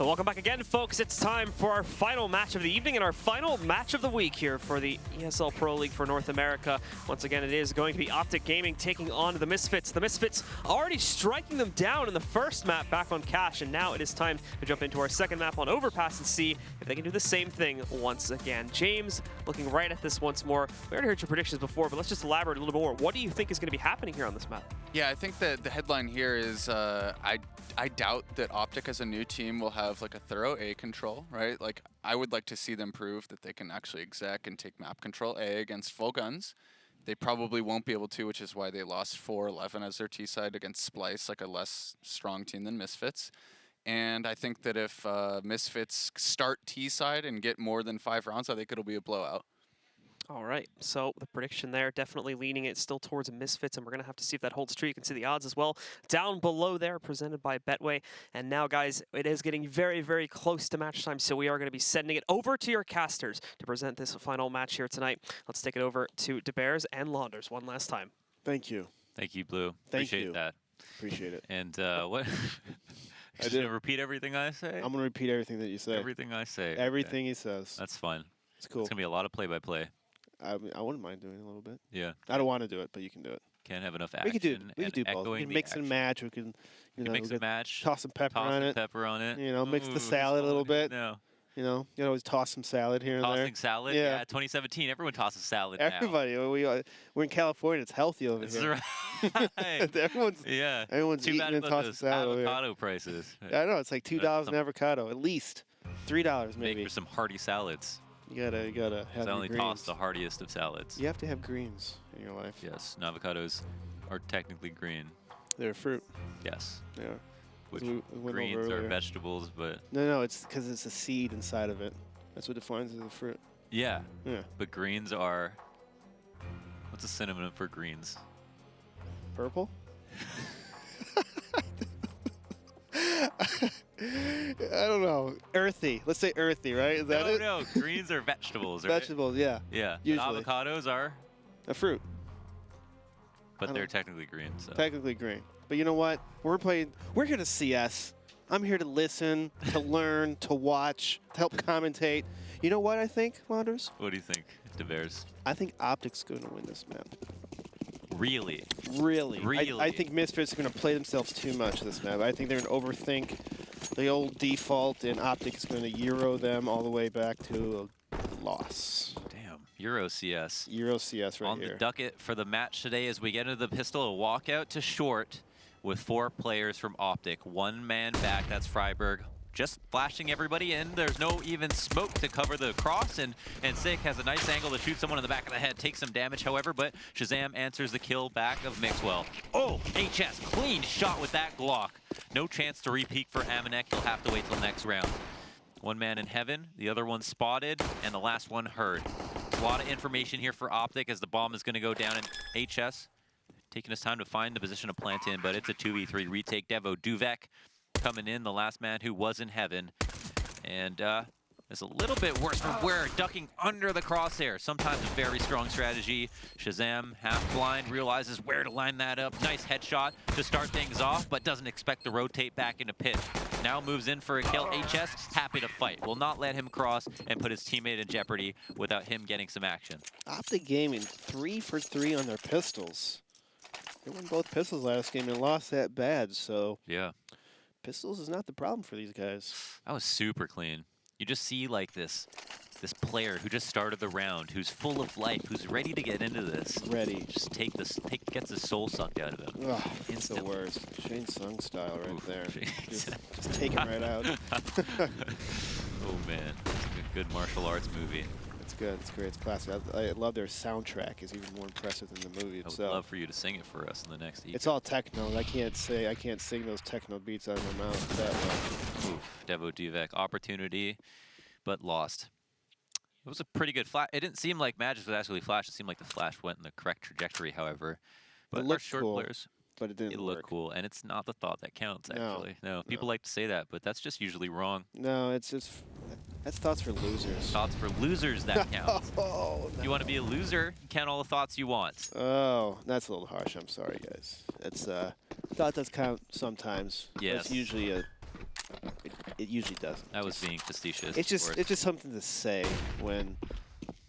Well, welcome back again, folks. It's time for our final match of the evening and our final match of the week here for the ESL Pro League for North America. Once again, it is going to be OpTic Gaming taking on the Misfits. The Misfits already striking them down in the first map back on Cash, and now it is time to jump into our second map on Overpass and see if they can do the same thing once again. James, looking right at this once more. We already heard your predictions before, but let's just elaborate a little more. What do you think is going to be happening here on this map? Yeah, I think that the headline here is I doubt that OpTic as a new team will have like a thorough A control, right? Like I would like to see them prove that they can actually exec and take map control A against full guns. They probably won't be able to, which is why they lost 4-11 as their T side against Splice, like a less strong team than Misfits. And I think that if Misfits start T side and get more than 5 rounds, I think it'll be a blowout. All right, so the prediction there, definitely leaning it still towards Misfits, and we're going to have to see if that holds true. You can see the odds as well down below there, presented by Betway. And now, guys, it is getting very, very close to match time, so we are going to be sending it over to your casters to present this final match here tonight. Let's take it over to DeBears and Launders one last time. Thank you. Thank you, Blue. Thank Appreciate you. that. Appreciate it. And what? I Just did. gonna repeat everything I say? I'm going to repeat everything that you say. Everything I say. Everything Okay. he says. That's fun. It's cool. It's going to be a lot of play-by-play. I wouldn't mind doing it a little bit. Yeah. I don't want to do it, but you can do it. Can't have enough action. We could do both. We echoing can the mix and action. match. We can, you know, Mix we and could match. toss some pepper Toss on some it. pepper on it. You know, mix Ooh, the salad a little bit. No. You know, you can always toss some salad here and there. Tossing salad? Yeah. Yeah, 2017. Everyone tosses salad Everybody. We're in California. It's healthy over now. here. That's right. everyone's yeah. everyone's Too eating bad and about tossing those salad over here. avocado prices. I know. It's like $2 an some- avocado, at least. $3 maybe. Make for some hearty salads. You gotta have 'Cause I your only greens. toss the heartiest of salads. You have to have greens in your life. Yes, and avocados are technically green. They're a fruit. Yes. They are. Which We went greens over are earlier. vegetables, but No, it's because it's a seed inside of it. That's what defines it as a fruit. yeah. Yeah. But greens are. What's a synonym for greens? Purple? I don't know. Earthy. Let's say earthy, right? Is that no, it? no. Greens are vegetables, right? Vegetables, yeah. Yeah. and Usually. avocados are, A fruit. but I they're don't- technically green. So. Technically green. But you know what? We're here to CS. I'm here to listen, to learn, to watch, to help commentate. You know what I think, Launders? What do you think, DeBears? I think OpTic's going to win this map. Really? Really. Really? I think Misfits are going to play themselves too much this map. I think they're going to overthink the old default, and OpTic is going to Euro them all the way back to a loss. Damn. Euro CS. Euro CS right On here. the docket for the match today as we get into the pistol, a walkout to short with 4 players from OpTic. 1 man back, that's Freiburg. Just flashing everybody in. There's no even smoke to cover the cross, and Sick has a nice angle to shoot someone in the back of the head, take some damage, however, but Shazam answers the kill back of Mixwell. Oh, HS, clean shot with that Glock. No chance to repeat for Amanek. He'll have to wait till next round. 1 man in heaven, the other one spotted, and the last one heard. A lot of information here for OpTic as the bomb is going to go down in HS. Taking his time to find the position to plant in, but it's a 2v3 retake. Devo Duvek coming in, the last man who was in heaven. And it's a little bit worse from where ducking under the crosshair. Sometimes a very strong strategy. Shazam, half blind, realizes where to line that up. Nice headshot to start things off, but doesn't expect to rotate back into pit. Now moves in for a kill. HS, happy to fight. Will not let him cross and put his teammate in jeopardy without him getting some action. OpTic Gaming 3 for 3 on their pistols. They won both pistols last game and lost that bad, so Yeah. pistols is not the problem for these guys. That was super clean. You just see like this player who just started the round, who's full of life, who's ready to get into this. Ready. Just gets his soul sucked out of him. Ugh, it's the Instantly. worst. Shane Sung style right Oof, there. Shane Just take him right out. Oh man, it's a good martial arts movie. It's good. It's great. It's classic. I love their soundtrack. It's even more impressive than the movie I would itself. love for you to sing it for us in the next EP. It's all techno. I can't sing those techno beats out of my mouth that well. Oof, Devo Duvek, opportunity, but lost. It was a pretty good flash. It didn't seem like Magic was actually flash. It seemed like the flash went in the correct trajectory, however. But our looked short cool, players, but it didn't it work. looked cool, and it's not the thought that counts, No, actually. No, people no. like to say that, but that's just usually wrong. No, that's thoughts for losers. Thoughts for losers that count. Oh, no. You want to be a loser, count all the thoughts you want. Oh, that's a little harsh. I'm sorry, guys. It's thought does count sometimes. but Yes. It's usually it usually doesn't. I was being facetious. It's of course. it's just something to say when.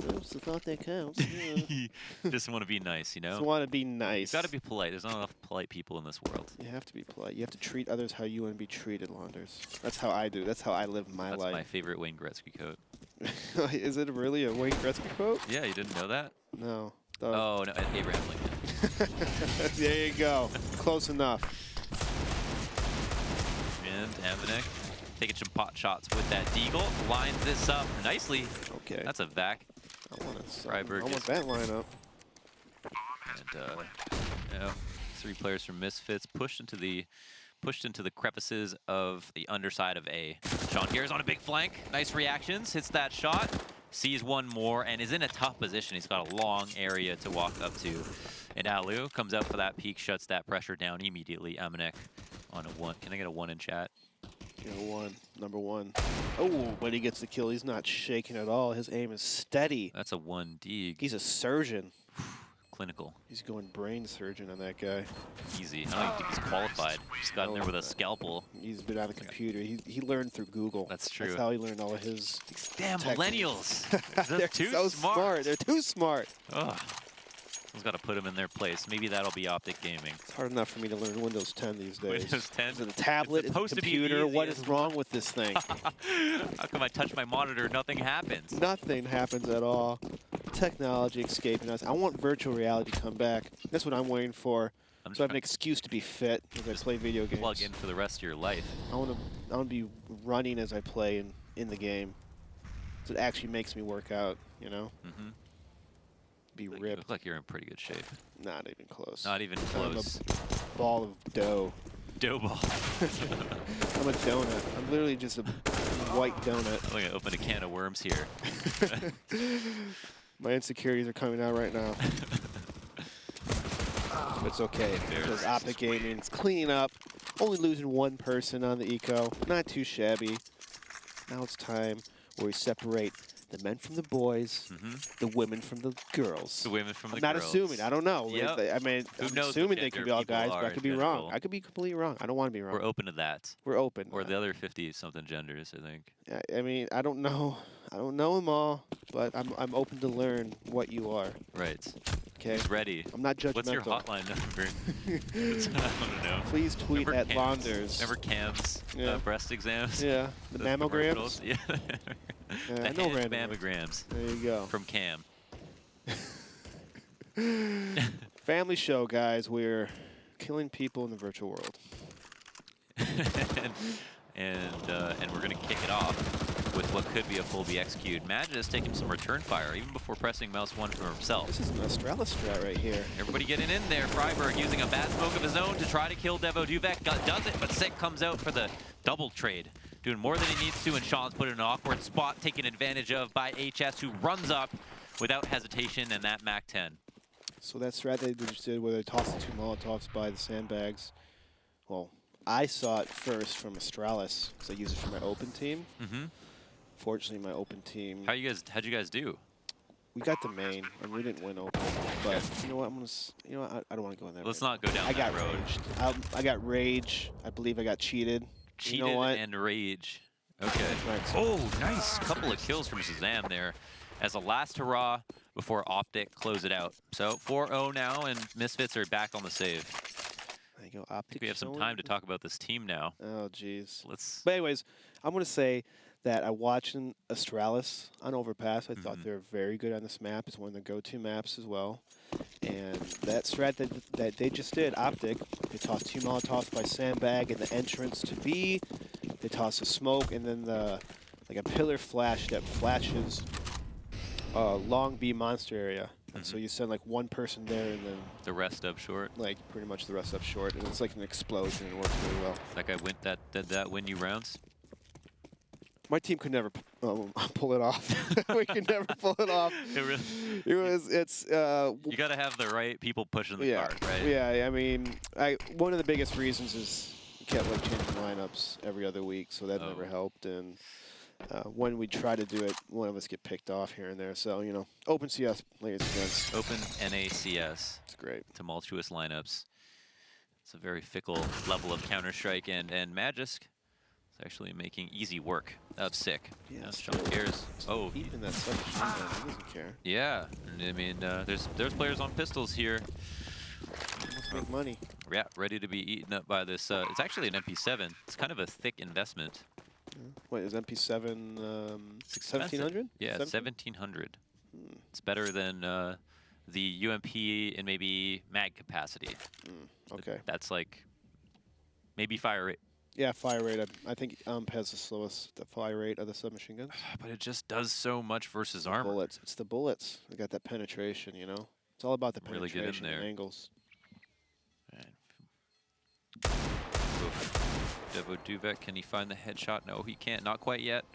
Oops, the thought that counts. Yeah. Just want to be nice, you know? Just want to be nice. You got to be polite. There's not enough polite people in this world. You have to be polite. You have to treat others how you want to be treated, Launders. That's how I do. That's how I live my That's life. my favorite Wayne Gretzky quote. Is it really a Wayne Gretzky quote? Yeah, you didn't know that? No. Oh, no, Abraham Lincoln. There you go. Close enough. And Amanek taking some pot shots with that deagle. Lines this up nicely. Okay. That's a vac. I want Freiburg is- that lineup. And you know, 3 players from Misfits pushed into the crevices of the underside of A. Sean Gears on a big flank. Nice reactions. Hits that shot. Sees one more and is in a tough position. He's got a long area to walk up to. And Alu comes out for that peek, shuts that pressure down immediately. Amanek on a 1. Can I get a 1 in chat? Yeah, 1. Number 1. Oh, when he gets the kill, he's not shaking at all. His aim is steady. That's a 1 dig. He's a surgeon. Clinical. He's going brain surgeon on that guy. Easy. I don't even think he's qualified. Just got in there with a scalpel. He's been on the computer. He learned through Google. That's true. That's how he learned all of his. Damn, techniques. millennials. They're too so smart. They're too smart. Ugh. Someone's got to put them in their place. Maybe that'll be OpTic Gaming. It's hard enough for me to learn Windows 10 these days. Windows 10? Is it a tablet? Is it a supposed to be computer? easy What as is wrong with this thing? How come I touch my monitor, nothing happens? Nothing happens at all. Technology escaping us. I want virtual reality to come back. That's what I'm waiting for. So I have an excuse to be fit as I play video games. Plug in for the rest of your life. I want to be running as I play in the game. So it actually makes me work out, you know? Mm-hmm. Be You ripped. look like you're in pretty good shape. Not even close. Not even I'm close. a ball of dough. Dough ball. I'm a donut. I'm literally just a white donut. I'm gonna open a can of worms here. My insecurities are coming out right now. But it's okay, because OpTic Gaming's cleaning up. Only losing 1 person on the eco. Not too shabby. Now it's time where we separate the men from the boys, the women from the girls. The women from the I'm not girls. assuming. I don't know. Yep. I mean, Who I'm knows assuming what they could gender be all people guys, but are I could be in wrong. general. I could be completely wrong. I don't want to be wrong. We're open to that. We're open. Or the other 50-something genders, I think. I mean, I don't know. I don't know them all, but I'm open to learn what you are. Right. Okay. Who's ready? I'm not judgmental. What's your hotline number? I want to know. Please tweet Remember at cams? Launders. Remember cams? Yeah. breast exams? Yeah, the mammograms. commercials? Yeah. I the know hand random. mammograms There you go. from Cam. Family show, guys. We're killing people in the virtual world. and we're gonna kick it off with what could be a full BX-Q'd. Magid has taken some return fire, even before pressing mouse 1 for himself. This is an Astralis strat right here. Everybody getting in there. Freiburg using a bad smoke of his own to try to kill Devo Duvek. Does it, but Sick comes out for the double trade. Doing more than he needs to, and Sean's put in an awkward spot, taken advantage of by HS, who runs up without hesitation, and that MAC-10. So that strat they just did where they tossed the 2 Molotovs by the sandbags. Well, I saw it first from Astralis, because I use it for my open team. Mm-hmm. Fortunately, my open team... How'd you guys do? We got the main, and we didn't win open. But you know what? You know what? I don't want to go in there. Let's not go down I that got road. raged. I got rage. I believe I got cheated. Cheated you know what? and rage. Okay. Nice. Oh, nice. Couple of kills from Shazam there as a last hurrah before OpTic close it out. So 4-0 now, and Misfits are back on the save. There you go. I OpTic think we have some showing. time to talk about this team now. Oh, jeez. Let's. But anyways, I'm going to say that I watched Astralis on Overpass. I thought they were very good on this map. It's one of their go-to maps as well. And that strat that they just did, OpTic, they tossed 2 Molotovs by sandbag in the entrance to B. They tossed a smoke and then like a pillar flash that flashes long B monster area. And so you send like 1 person there and then The rest up short. like pretty much the rest up short. And it's like an explosion and it works really well. That guy did that win you rounds? My team could never pull it off. We could never pull it off. It really. It's You got to have the right people pushing the cart, right? Yeah, I mean, one of the biggest reasons is you kept like changing lineups every other week, so that never helped. And when we try to do it, one of us get picked off here and there. So, you know, open CS, ladies and gents. Open NACS. It's great. Tumultuous lineups. It's a very fickle level of Counter-Strike, and Magisk. actually making easy work of Sick. Yeah, Sean cares. Oh, even that submachine gun, he doesn't care. yeah. I mean, there's players on pistols here. Let's make money. Yeah, ready to be eaten up by this. It's actually an MP7. It's kind of a thick investment. Wait, is MP7 1700? Yeah, 1700. It's better than the UMP in maybe mag capacity. Okay. That's like maybe fire rate. Yeah, fire rate. I think has the slowest fire rate of the submachine guns. But it just does so much versus armor. Bullets. It's the bullets. They got that penetration, you know? It's all about the Really get in penetration and there. angles. Devo Duvek, can he find the headshot? No, he can't. Not quite yet.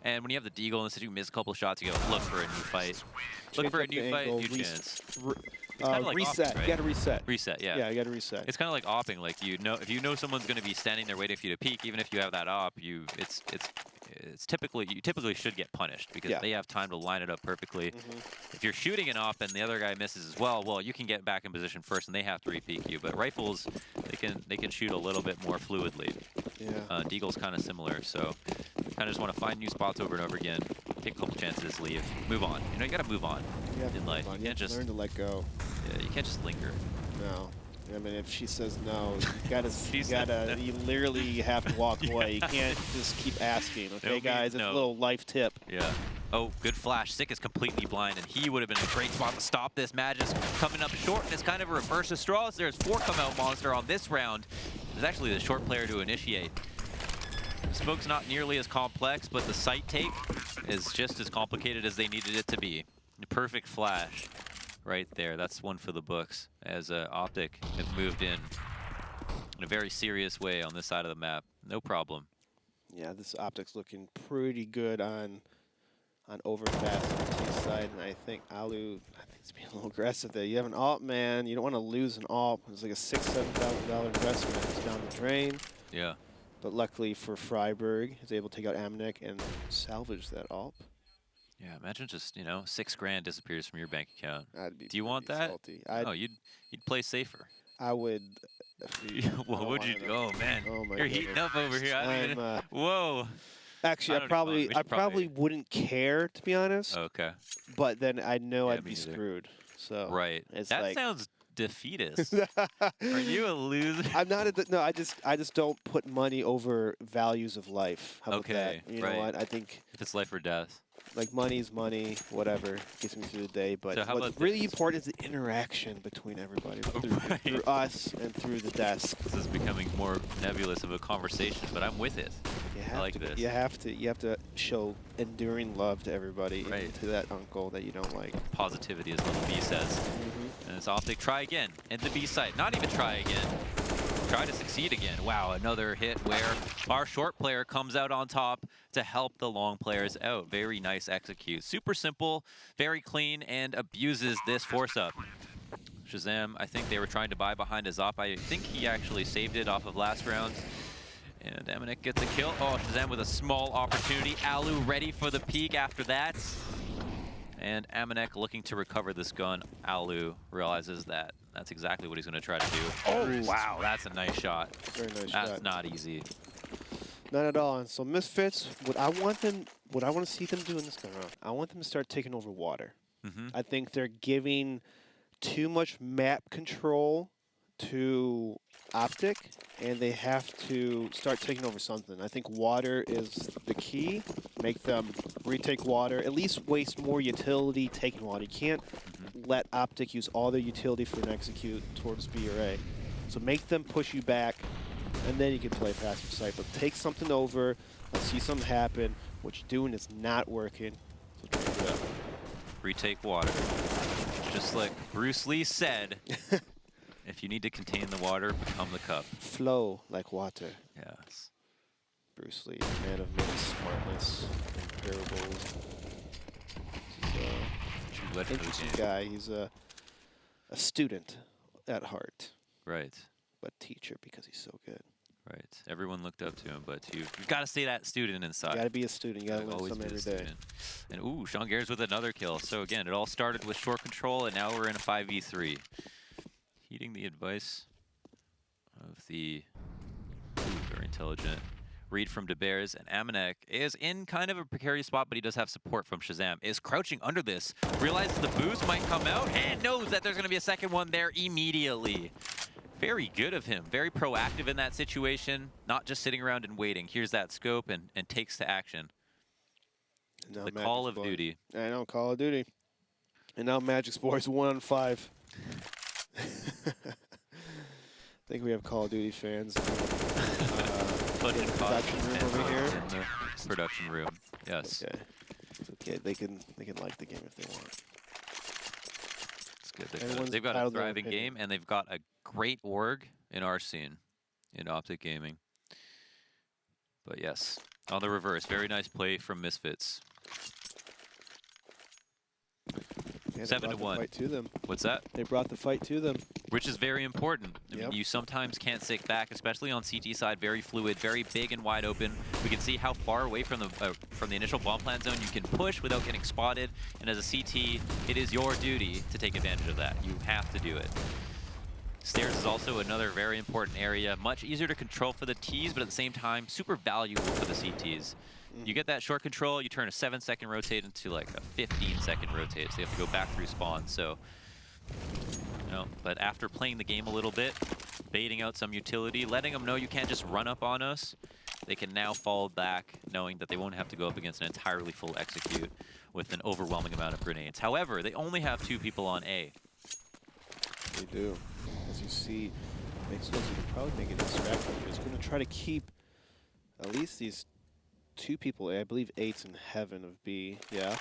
And when you have the deagle, instead you miss a couple shots, you go look for a new fight. Look for a new fight, new chance. Like reset. OpTic, right? You gotta reset. Reset, yeah. Yeah, you gotta reset. It's kind of like opping. Like if you know someone's going to be standing there waiting for you to peek, even if you have that op, it's typically you typically should get punished because they have time to line it up perfectly. If you're shooting an op and the other guy misses as well, you can get back in position first and they have to re-peek you. But rifles, they can shoot a little bit more fluidly. Yeah. Deagle's kind of similar, so you kind of just want to find new spots over and over again, take a couple chances, leave, move on. You know, you got to move on in life. You can't just learn to let go. Yeah, you can't just linger. No. I mean, if she says no, you literally have to walk away. You can't just keep asking. Okay, guys, it's a little life tip. Yeah. Oh, good flash. Sick is completely blind, and he would have been in a great spot to stop this. Mad is coming up short, and it's kind of a reverse of straws. There's 4 come out monster on this round. It's actually the short player to initiate. Smoke's not nearly as complex, but the sight take is just as complicated as they needed it to be. The perfect flash. Right there, that's one for the books, as OpTic have moved in a very serious way on this side of the map. No problem. Yeah, this OpTic's looking pretty good on Overpass on the T side, and I think Alu, he's being a little aggressive there. You have an AWP, man. You don't want to lose an AWP. It's like a $6,000-7,000 investment. It's down the drain. Yeah. But luckily for Freiburg, he's able to take out Amnek and salvage that AWP. Yeah, imagine just, you know, $6 grand disappears from your bank account. Do you want that? Salty. No, you'd play safer. I would. What would you do? Oh man, you're heating up over here. Whoa. Actually, I probably wouldn't care, to be honest. Okay. But then I know I'd be screwed. So right. It's that sounds defeatist. Are you a loser? I'm not. No, I just don't put money over values of life. How about that? You know what? I think if it's life or death. Like money's money, whatever gets me through the day. But so what's really important is the interaction between everybody, through us and through the desk. This is becoming more nebulous of a conversation, but I'm with it. I like this. You have to show enduring love to everybody, even to that uncle that you don't like. Positivity, as little B says. And it's OpTic. Try again. And the B side. Not even try again. Try to succeed again. Wow, another hit where our short player comes out on top to help the long players out. Very nice execute. Super simple, very clean, and abuses this force-up. Shazam, I think they were trying to buy behind his op. I think he actually saved it off of last round. And Amanek gets a kill. Oh, Shazam with a small opportunity. Alu ready for the peek after that. And Amanek looking to recover this gun. Alu realizes that that's exactly what he's going to try to do. Oh, wow, that's a nice shot. Very nice shot. That's not easy. Not at all. And so Misfits, what I want to see them do in this go around, I want them to start taking over water. I think they're giving too much map control to OpTic, and they have to start taking over something. I think water is the key. Make them retake water, at least waste more utility taking water. You can't let OpTic use all their utility for an execute towards B or A. So make them push you back, and then you can play passive sight. But take something over, let's see something happen. What you're doing is not working. So change it up. Retake water. Just like Bruce Lee said, if you need to contain the water, become the cup. Flow like water. Yes. Bruce Lee, man of many smartness and parables. He's an interesting guy. He's a student at heart. Right. But teacher because he's so good. Right. Everyone looked up to him, but you've got to stay that student inside. You got to be a student. You got to learn something every day. And ooh, Sean Gares with another kill. So again, it all started with short control, and now we're in a 5v3. Heeding the advice of the very intelligent read from De Beers, and Amanek is in kind of a precarious spot, but he does have support from Shazam. Is crouching under this, realizes the boost might come out, and knows that there's going to be a second one there immediately. Very good of him, very proactive in that situation, not just sitting around and waiting. Here's that scope and takes to action. Now The Magic's Call of Boy. Duty. I know, Call of Duty. And now Magic's Boys 1 on 5. I think we have Call of Duty fans. Bunch in the of production room over here. in the production room. Yes. Okay. It's okay. They can like the game if they want. It's good. Everyone's They've got a entitled to their thriving opinion. game, and they've got a great org in our scene, in OpTic Gaming. But yes, on the reverse, very nice play from Misfits. Yeah, 7 to 1. Fight to them. What's that? They brought the fight to them. Which is very important. I mean, Yep. you sometimes can't sit back, especially on CT side. Very fluid, very big and wide open. We can see how far away from the initial bomb plant zone you can push without getting spotted. And as a CT, it is your duty to take advantage of that. You have to do it. Stairs is also another very important area. Much easier to control for the Ts, but at the same time, super valuable for the CTs. You get that short control, you turn a 7-second rotate into like a 15-second rotate, so you have to go back through spawn. So, you know, but after playing the game a little bit, baiting out some utility, letting them know you can't just run up on us, they can now fall back knowing that they won't have to go up against an entirely full execute with an overwhelming amount of grenades. However, they only have 2 people on A. They do. As you see, Mixos, you could probably make it distracting. He's going to try to keep at least these 2 people A. I believe 8's in heaven of B. Yeah.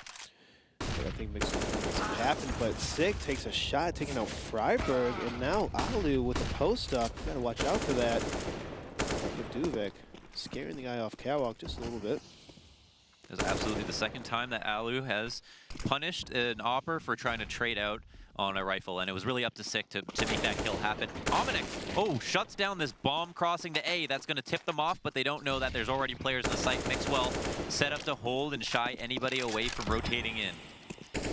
But I think Mixos will make something happen. But Sig takes a shot, taking out Freiburg. And now Alu with the post up. You got to watch out for that. Duvek scaring the guy off catwalk just a little bit. It's absolutely the second time that Alu has punished an Opper for trying to trade out on a rifle, and it was really up to Sick to make that kill happen. Omnic, shuts down this bomb crossing to A. That's going to tip them off, but they don't know that there's already players in the site. Mixwell set up to hold and shy anybody away from rotating in.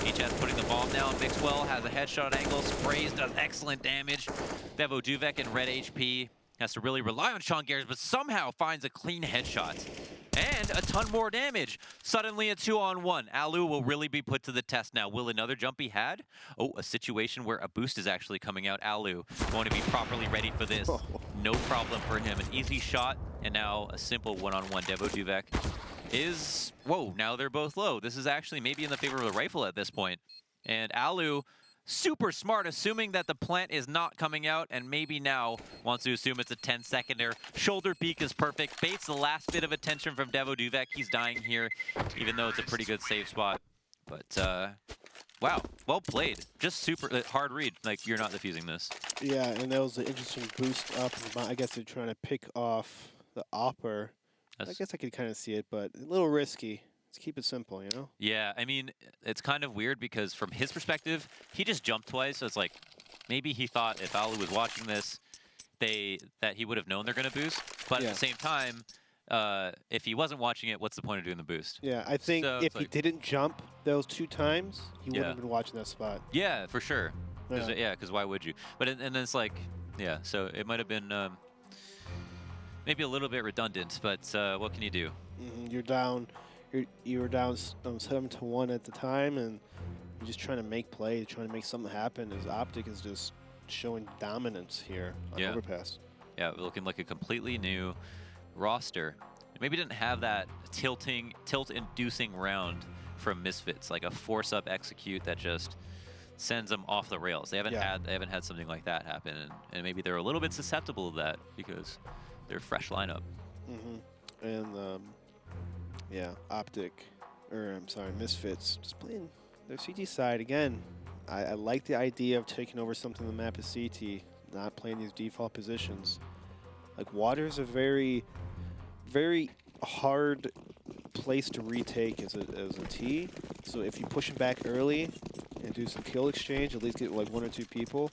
HS putting the bomb down. Mixwell has a headshot angle. Sprays, does excellent damage. Devo Duvek in red HP has to really rely on Sean Garrett, but somehow finds a clean headshot. And a ton more damage. Suddenly a 2-on-1. Alu will really be put to the test now. Will another jump be had? Oh, a situation where a boost is actually coming out. Alu going to be properly ready for this. No problem for him. An easy shot, and now a simple 1-on-1. Devo Duvek is... Whoa, now they're both low. This is actually maybe in the favor of the rifle at this point. And Alu... super smart, assuming that the plant is not coming out, and maybe now wants to assume it's a 10-seconder. Shoulder peek is perfect. Baits the last bit of attention from Devo Duvek. He's dying here, even though it's a pretty good save spot. But, wow, well played. Just super hard read. Like, you're not defusing this. Yeah, and that was an interesting boost up. I guess they're trying to pick off the Opper. I guess I could kind of see it, but a little risky. Let's keep it simple, you know? Yeah, I mean, it's kind of weird because from his perspective, he just jumped twice, so it's like, maybe he thought if Alu was watching this, that he would have known they're going to boost. But at the same time, if he wasn't watching it, what's the point of doing the boost? Yeah, I think So if he didn't jump those 2 times, he wouldn't have been watching that spot. Yeah, for sure. Yeah, because why would you? But and then it's like, yeah, so it might have been maybe a little bit redundant, but what can you do? You're down. You were down 7-1 at the time, and you're just trying to make plays, trying to make something happen. As OpTic is just showing dominance here on Overpass. Yeah, looking like a completely new roster. Maybe didn't have that tilt-inducing round from Misfits, like a force-up execute that just sends them off the rails. They haven't had something like that happen, and maybe they're a little bit susceptible to that because they're a fresh lineup. And yeah, Misfits just playing their CT side again. I like the idea of taking over something on the map as CT, not playing these default positions. Like, water's a very, very hard place to retake as a T. So if you push them back early and do some kill exchange, at least get like 1 or 2 people,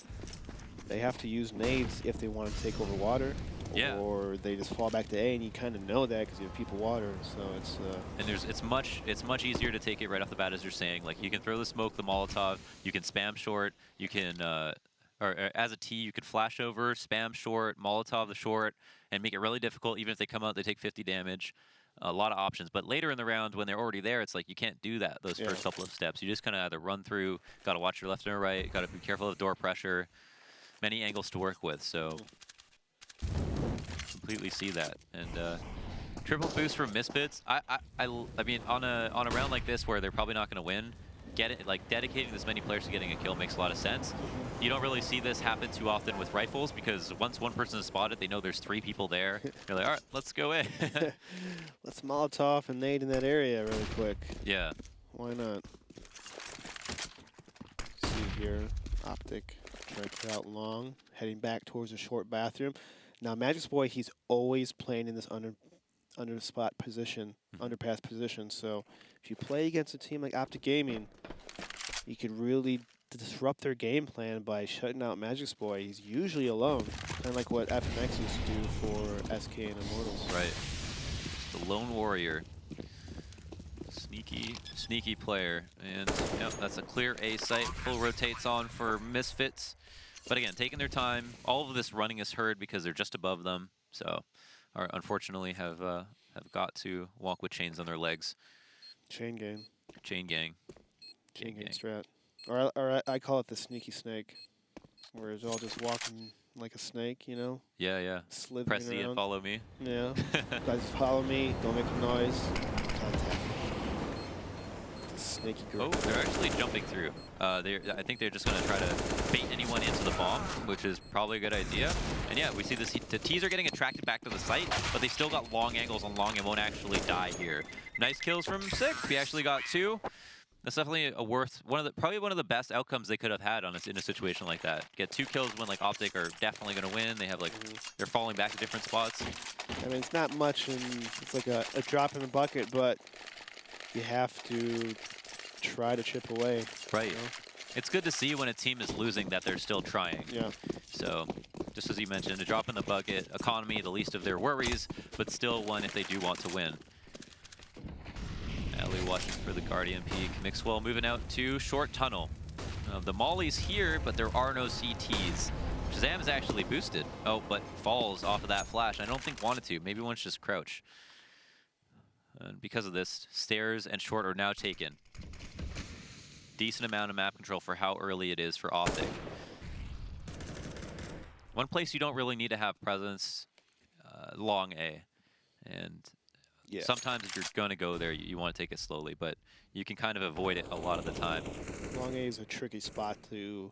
they have to use nades if they want to take over water. Yeah. Or they just fall back to A, and you kind of know that because you have people water. So it's and it's much easier to take it right off the bat, as you're saying. Like, you can throw the smoke, the Molotov, you can spam short, you can or as a T, you could flash over, spam short, Molotov the short, and make it really difficult. Even if they come out, they take 50 damage. A lot of options. But later in the round, when they're already there, it's like you can't do that, those first couple of steps. You just kind of either run through, got to watch your left and right, got to be careful of door pressure, many angles to work with. So completely see that. And triple boost from Misfits. I mean, on a round like this where they're probably not going to win, dedicating this many players to getting a kill makes a lot of sense. You don't really see this happen too often with rifles because once one person is spotted, they know there's 3 people there. They're like, all right, let's go in. Let's Molotov and nade in that area really quick. Yeah. Why not? See here, OpTic trying to put out long, heading back towards the short bathroom. Now, Magic's Boy, he's always playing in this under spot position, underpass position. So if you play against a team like OpTic Gaming, you could really disrupt their game plan by shutting out Magic's Boy. He's usually alone, kind of like what FMX used to do for SK and Immortals. Right. The lone warrior. Sneaky player. And yep, that's a clear A site. Full rotates on for Misfits. But again, taking their time. All of this running is heard because they're just above them. So, unfortunately, have got to walk with chains on their legs. Chain gang. Chain gang. Chain gang strat. Or I call it the sneaky snake, where it's all just walking like a snake, you know? Yeah, yeah. Slithering Press C around. and follow me. Yeah. Guys, just follow me. Don't make a noise. Contact. Sneaky girl. Oh, they're actually jumping through. I think they're just going to try to bait anyone into the bomb, which is probably a good idea. And yeah, we see this. The T's are getting attracted back to the site, but they still got long angles on long and won't actually die here. Nice kills from Six. He actually got 2. That's definitely probably one of the best outcomes they could have had in a situation like that. Get 2 kills when like OpTic are definitely going to win. They have like they're falling back to different spots. I mean, it's not much, and it's like a drop in the bucket, but you have to try to chip away. Right. You know? It's good to see when a team is losing that they're still trying. Yeah. So, just as you mentioned, a drop in the bucket, economy, the least of their worries, but still one if they do want to win. Ellie watching for the Guardian peek. Mixwell moving out to short tunnel. The Molly's here, but there are no CTs. Shazam is actually boosted. Oh, but falls off of that flash. I don't think wanted to. Maybe wants to just crouch. And because of this, stairs and short are now taken. Decent amount of map control for how early it is for OpTic. One place you don't really need to have presence, long A. And Yeah. sometimes if you're going to go there, you want to take it slowly, but you can kind of avoid it a lot of the time. Long A is a tricky spot to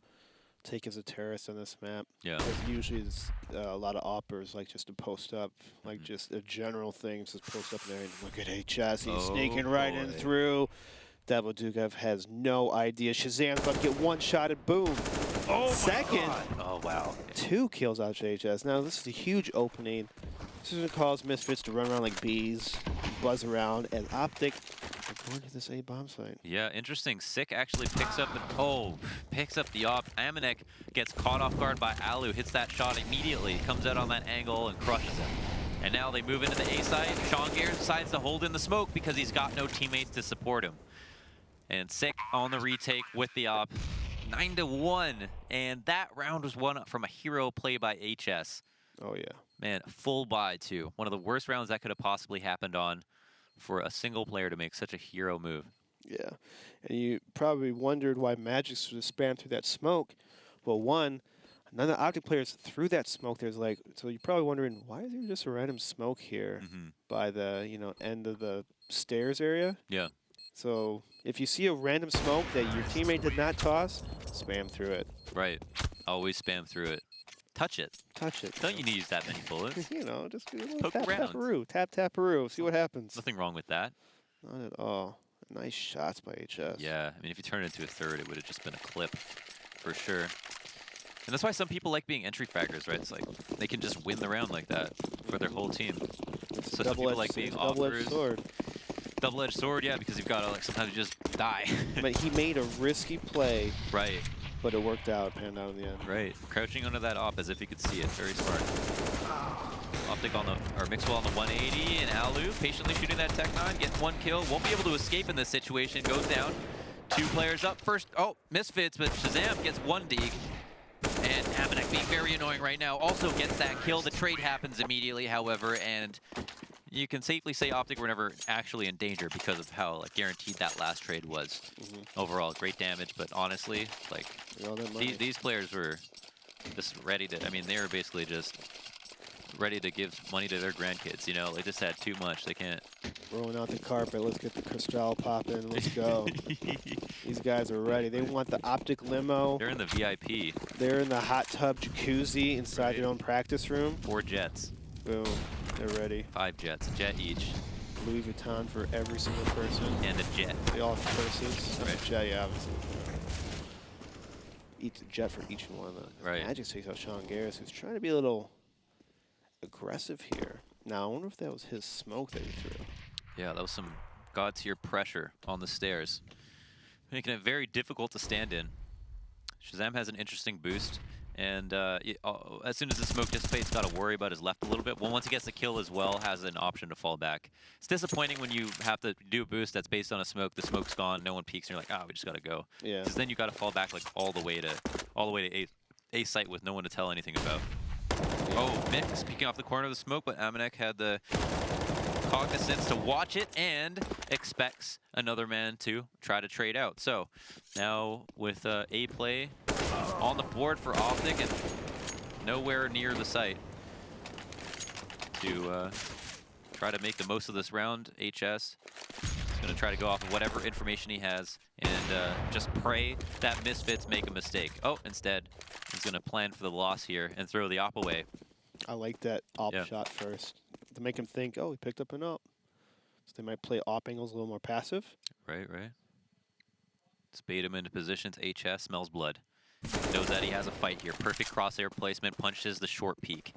take as a terrorist on this map. Yeah. Because usually it's a lot of oppers like just to post up, like just a general thing, just post up there and look at HS, he's sneaking right in through. Devil Dukev has no idea. Shazam's about to get one-shotted, boom. Oh, Second. my God. Oh, wow. 2 kills out of HS. Now, this is a huge opening. This is going to cause Misfits to run around like bees, buzz around, and OpTic are going to this A bomb site. Yeah, interesting. Sick actually picks up the op. Amanek gets caught off guard by Alu, hits that shot immediately, comes out on that angle and crushes him. And now they move into the A side. Sean Gears decides to hold in the smoke because he's got no teammates to support him. And Sick on the retake with the op. 9-1. And that round was won from a hero play by HS. Oh, yeah. Man, full buy too. One of the worst rounds that could have possibly happened on for a single player to make such a hero move. Yeah. And you probably wondered why Magic sort of spammed through that smoke. Well, one, none of the OpTic players threw that smoke. There's like, so you're probably wondering, why is there just a random smoke here by the, end of the stairs area? Yeah. So if you see a random smoke that your teammate did not toss, spam through it. Right. Always spam through it. Touch it. Touch it. Don't you need to use that many bullets? Just do a little Poke tap, around. tap-a-roo. Tap-tap-a-roo. See what happens. Nothing wrong with that. Not at all. Nice shots by HS. Yeah, I mean, if you turn it into a third, it would have just been a clip, for sure. And that's why some people like being entry fraggers, right? It's like, they can just win the round like that for their whole team. It's So some people like being double-edged offers. sword. Double-edged sword, yeah, because you've got to, like, sometimes you just die. But he made a risky play, Right, but it worked out, panned out in the end. right. Crouching under that op as if he could see it. Very smart. OpTic on the, or Mixwell on the 180, and Alu patiently shooting that Tech 9, gets 1 kill. Won't be able to escape in this situation. Goes down. 2 players up first. Oh, Misfits, but Shazam gets 1 deke. And being very annoying right now. Also gets that kill. The trade happens immediately, however, and you can safely say OpTic were never actually in danger because of how like guaranteed that last trade was. Overall, great damage, but honestly, like these players were just ready to. I mean, they were basically just ready to give money to their grandkids. You know, they just had too much. They can't. Rolling out the carpet. Let's get the Cristal popping. Let's go. These guys are ready. They want the OpTic limo. They're in the VIP. They're in the hot tub jacuzzi inside their own practice room. 4 jets. Boom. They're ready. 5 jets. A jet each. Louis Vuitton for every single person. And a jet. They all have purses. Right. A jet, yeah, obviously. Each jet for each one of them. Right. Magic takes out Sean Garris, who's trying to be a little aggressive here. Now, I wonder if that was his smoke that he threw. Yeah, that was some god-tier pressure on the stairs, making it very difficult to stand in. Shazam has an interesting boost, and as soon as the smoke dissipates, got to worry about his left a little bit. Well, once he gets the kill as well, has an option to fall back. It's disappointing when you have to do a boost that's based on a smoke. The smoke's gone, no one peeks, and you're like, we just got to go. Yeah. Because then you got to fall back like all the way to A site with no one to tell anything about. Oh, Mick speaking off the corner of the smoke, but Amanek had the cognizance to watch it and expects another man to try to trade out. So now with A play on the board for OpTic and nowhere near the site to try to make the most of this round, HS is going to try to go off of whatever information he has and just pray that Misfits make a mistake. Oh, instead, he's going to plan for the loss here and throw the op away. I like that op shot first. To make him think, oh, he picked up an op. So they might play op angles a little more passive. Right. Spade him into positions. HS smells blood. Knows that he has a fight here. Perfect crosshair placement. Punches the short peek.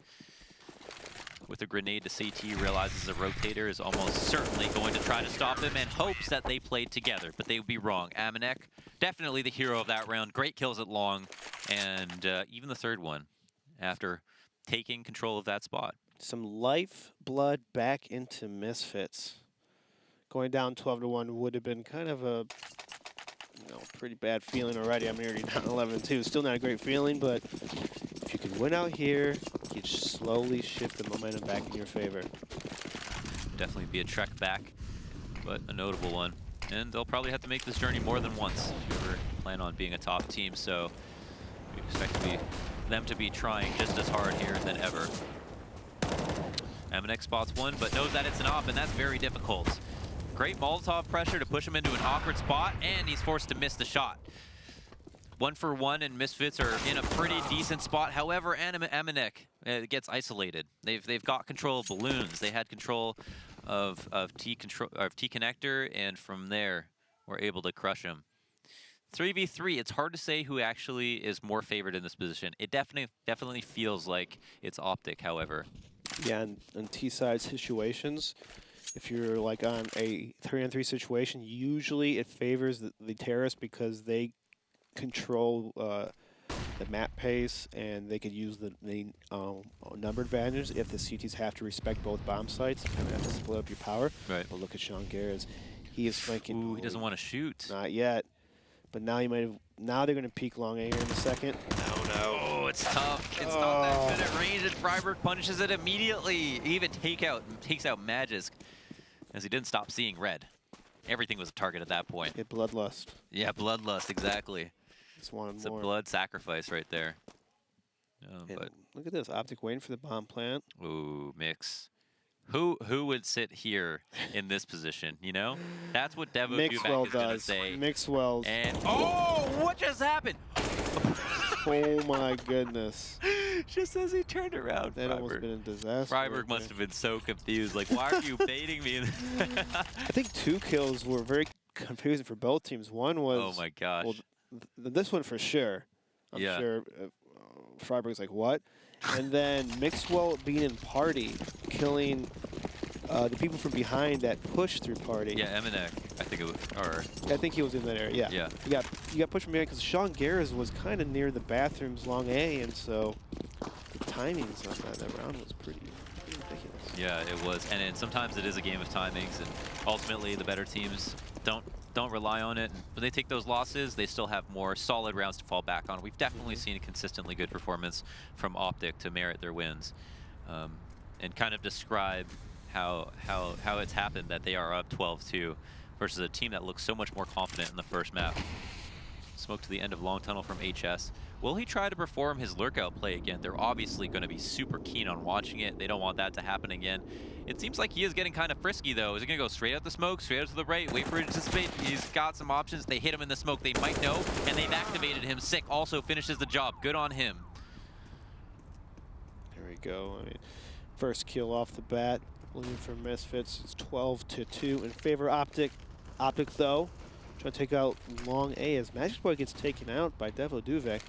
With a grenade to CT, realizes the rotator is almost certainly going to try to stop him and hopes that they played together, but they would be wrong. Amanek, definitely the hero of that round. Great kills at long, and even the third one after taking control of that spot. Some lifeblood back into Misfits. Going down 12-1 would have been kind of a pretty bad feeling already. I'm already down 11-2. Still not a great feeling, but if you can win out here, you slowly shift the momentum back in your favor. Definitely be a trek back, but a notable one. And they'll probably have to make this journey more than once if you ever plan on being a top team. So we expect them to be trying just as hard here than ever. Amanek spots one, but knows that it's an op, and that's very difficult. Great Molotov pressure to push him into an awkward spot, and he's forced to miss the shot. 1 for 1, and Misfits are in a pretty decent spot. However, Amanek gets isolated. They've got control of balloons. They had control of T connector, and from there, were able to crush him. 3v3. It's hard to say who actually is more favored in this position. It definitely feels like it's OpTic. However, yeah, in T-side situations, if you're like on a 3-on-3 situation, usually it favors the terrorists because they control the map pace and they could use the number advantage if the CTs have to respect both bomb sites. You kind of have to split up your power. right. But look at Sean Garris. He is flanking. Ooh, he doesn't want to shoot. Not yet. But now he might have. Now they're going to peek long A in a second. Oh, it's tough. It's not that good at range, and Freiburg punishes it immediately. He even takes out Magisk, as he didn't stop seeing red. Everything was a target at that point. Hit Bloodlust. Yeah, Bloodlust, exactly. Just wanted It's more. a blood sacrifice right there. But look at this. OpTic waiting for the bomb plant. ooh, Mix. Who would sit here in this position, you know? That's what Devo Mixwell Dubak is going to does. say. Mixwell's. And, oh, what just happened? Oh my goodness. Just as he turned around, That almost been a disaster. Freiburg must have been so confused. Like, why are you baiting me? I think 2 kills were very confusing for both teams. One was. Oh my gosh. Well, this one for sure. I'm sure Freiburg's like, what? And then Mixwell being in party, killing the people from behind that pushed through party. Yeah, Emanek, I think it was, or I think he was in that area. Yeah. Yeah. You got pushed from behind because Sean Garris was kind of near the bathrooms long A, and so the timings on that round was pretty ridiculous. Yeah, it was. And then sometimes it is a game of timings, and ultimately the better teams don't don't rely on it. When they take those losses, they still have more solid rounds to fall back on. We've definitely seen a consistently good performance from OpTic to merit their wins. And kind of describe how it's happened that they are up 12-2 versus a team that looks so much more confident in the first map. Smoke to the end of long tunnel from HS. Will he try to perform his lurkout play again? They're obviously going to be super keen on watching it. They don't want that to happen again. It seems like he is getting kind of frisky though. Is he going to go straight out the smoke, straight out to the right, wait for it to dissipate? He's got some options. They hit him in the smoke. They might know, and they've activated him. Sick also finishes the job. Good on him. There we go. I mean, first kill off the bat. Looking for Misfits. It's 12-2 in favor of OpTic. OpTic though, trying to take out long A as Magic Boy gets taken out by Devo Duvek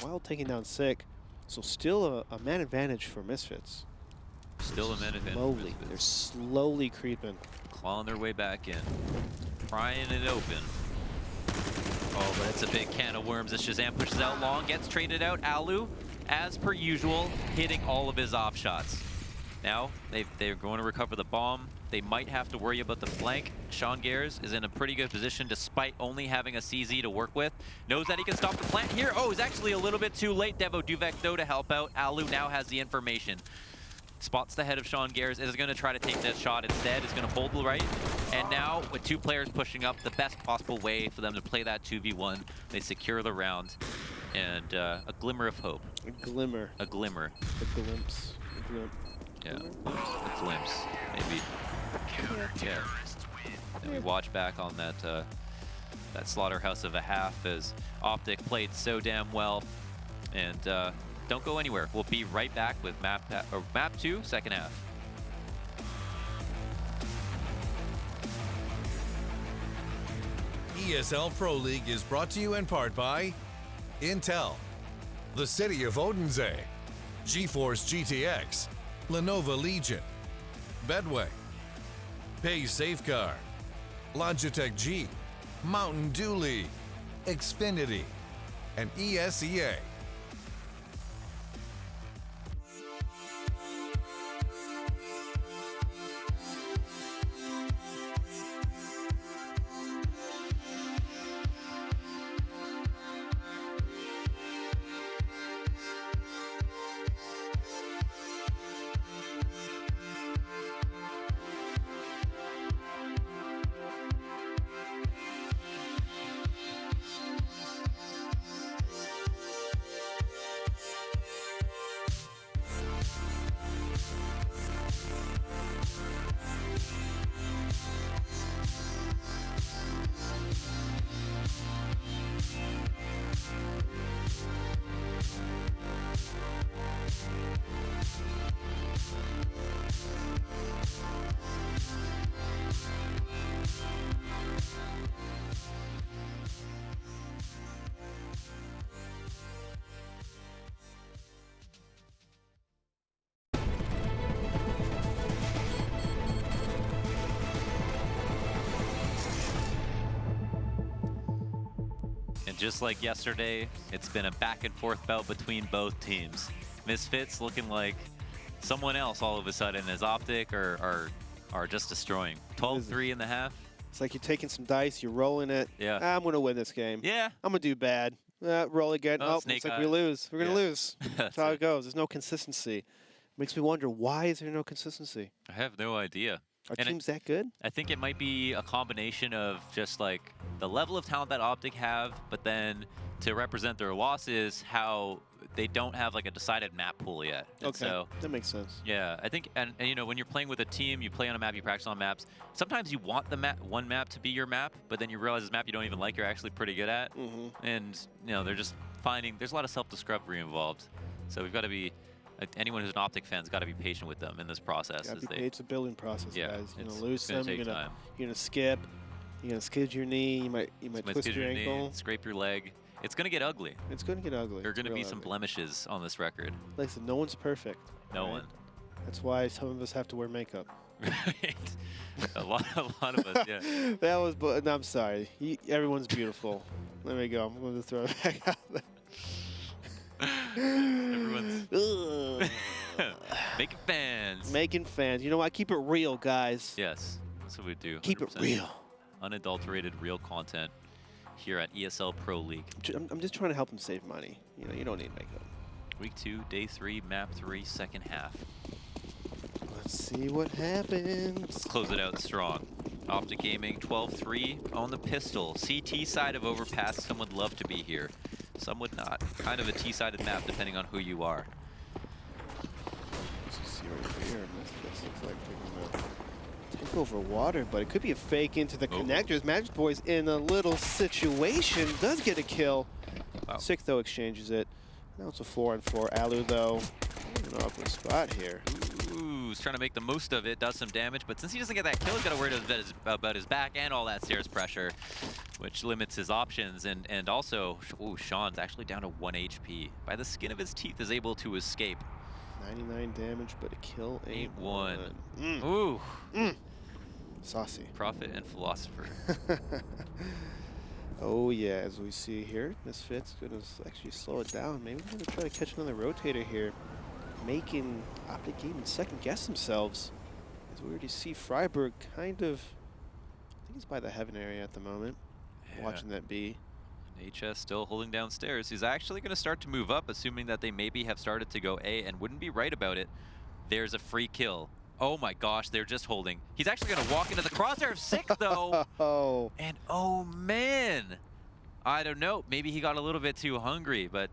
while taking down Sick. So still a man advantage for Misfits. Still a man advantage. Slowly, they're slowly creeping. Clawing their way back in. Prying it open. Oh, but it's a big can of worms. This Shazam pushes out long, gets traded out. Alu, as per usual, hitting all of his off shots. Now, they're going to recover the bomb. They might have to worry about the flank. Sean Gares is in a pretty good position despite only having a CZ to work with. Knows that he can stop the plant here. Oh, he's actually a little bit too late. Devo Duvek, though, to help out. Alu now has the information. Spots the head of Sean Gares, is going to try to take that shot instead, is going to hold the right. And now, with two players pushing up, the best possible way for them to play that 2v1, they secure the round. And a glimmer of hope. A glimmer. A glimmer. A glimpse. A glimpse. Yeah, a glimpse, maybe. Yeah. And we watch back on that that slaughterhouse of a half as OpTic played so damn well. And don't go anywhere. We'll be right back with map 2, second half. ESL Pro League is brought to you in part by Intel, the City of Odense, GeForce GTX, Lenovo Legion, Bedway, Pay Safeguard, Logitech G, Mountain Dew League, Xfinity, and ESEA. And just like yesterday, it's been a back and forth bout between both teams. Misfits looking like someone else all of a sudden as OpTic are just destroying. 12-3 in the half. It's like you're taking some dice, you're rolling it. Yeah. I'm going to win this game. Yeah. I'm going to do bad. Roll again. Oh, Oh, snake it's like eyes. we lose. We're going to lose. That's how it. it goes. There's no consistency. Makes me wonder, why is there no consistency? I have no idea. Are And teams that good? I think it might be a combination of just like the level of talent that OpTic have, but then to represent their losses, how they don't have like a decided map pool yet. And Okay, so, that makes sense. yeah, I think, and you know, when you're playing with a team, you play on a map, you practice on maps. Sometimes you want the one map to be your map, but then you realize this map you don't even like, you're actually pretty good at. And you know, they're just finding there's a lot of self-discovery involved. So we've got to be. Anyone who's an OpTic fan's got to be patient with them in this process. Gotta As be they, it's a building process, Yeah, guys. You're it's gonna lose gonna some. take time. You're gonna skip. You're gonna skid your knee. You might twist skid your knee, ankle. scrape your leg. It's gonna get ugly. It's gonna get ugly. There are It's gonna be real some ugly. blemishes on this record. Listen, no one's perfect. No right? one. That's why some of us have to wear makeup. Right. a lot of us. Yeah. That was. No, I'm sorry. Everyone's beautiful. There we go. I'm going to throw it back out there. Everyone's Ugh. making fans. Making fans. You know what? Keep it real, guys. Yes, that's what we do. Keep it 100%. real. unadulterated, real content here at ESL Pro League. I'm just trying to help them save money. You know, you don't need to make them. Week 2, day 3, map 3, second half. Let's see what happens. Let's close it out strong. OpTic Gaming 12-3 on the pistol. CT side of Overpass. Some would love to be here. Some would not. Kind of a T-sided map depending on who you are. Let's see right here. This looks like they're gonna take over water, but it could be a fake into the connectors. Magic Boy's in a little situation. Does get a kill. Wow. Sick though exchanges it. Now it's a 4-on-4. Alu though in an awkward spot here. Ooh, he's trying to make the most of it. Does some damage, but since he doesn't get that kill, he's got to worry about his back and all that stairs pressure, which limits his options. And also, ooh, Sean's actually down to 1 HP. By the skin of his teeth, is able to escape. 99 damage, but a kill ain't one. one. Ooh. Saucy. Prophet and philosopher. Oh yeah, as we see here, Misfits gonna actually slow it down. Maybe we're gonna try to catch another rotator here, making OpTic Gaming second guess themselves. As we already see Freiburg kind of, I think he's by the heaven area at the moment. Yeah. Watching that B. And HS still holding downstairs. He's actually gonna start to move up, assuming that they maybe have started to go A and wouldn't be right about it. There's a free kill. Oh my gosh, they're just holding. He's actually gonna walk into the crosshair of 6 though. Oh. And oh man, I don't know. Maybe he got a little bit too hungry, but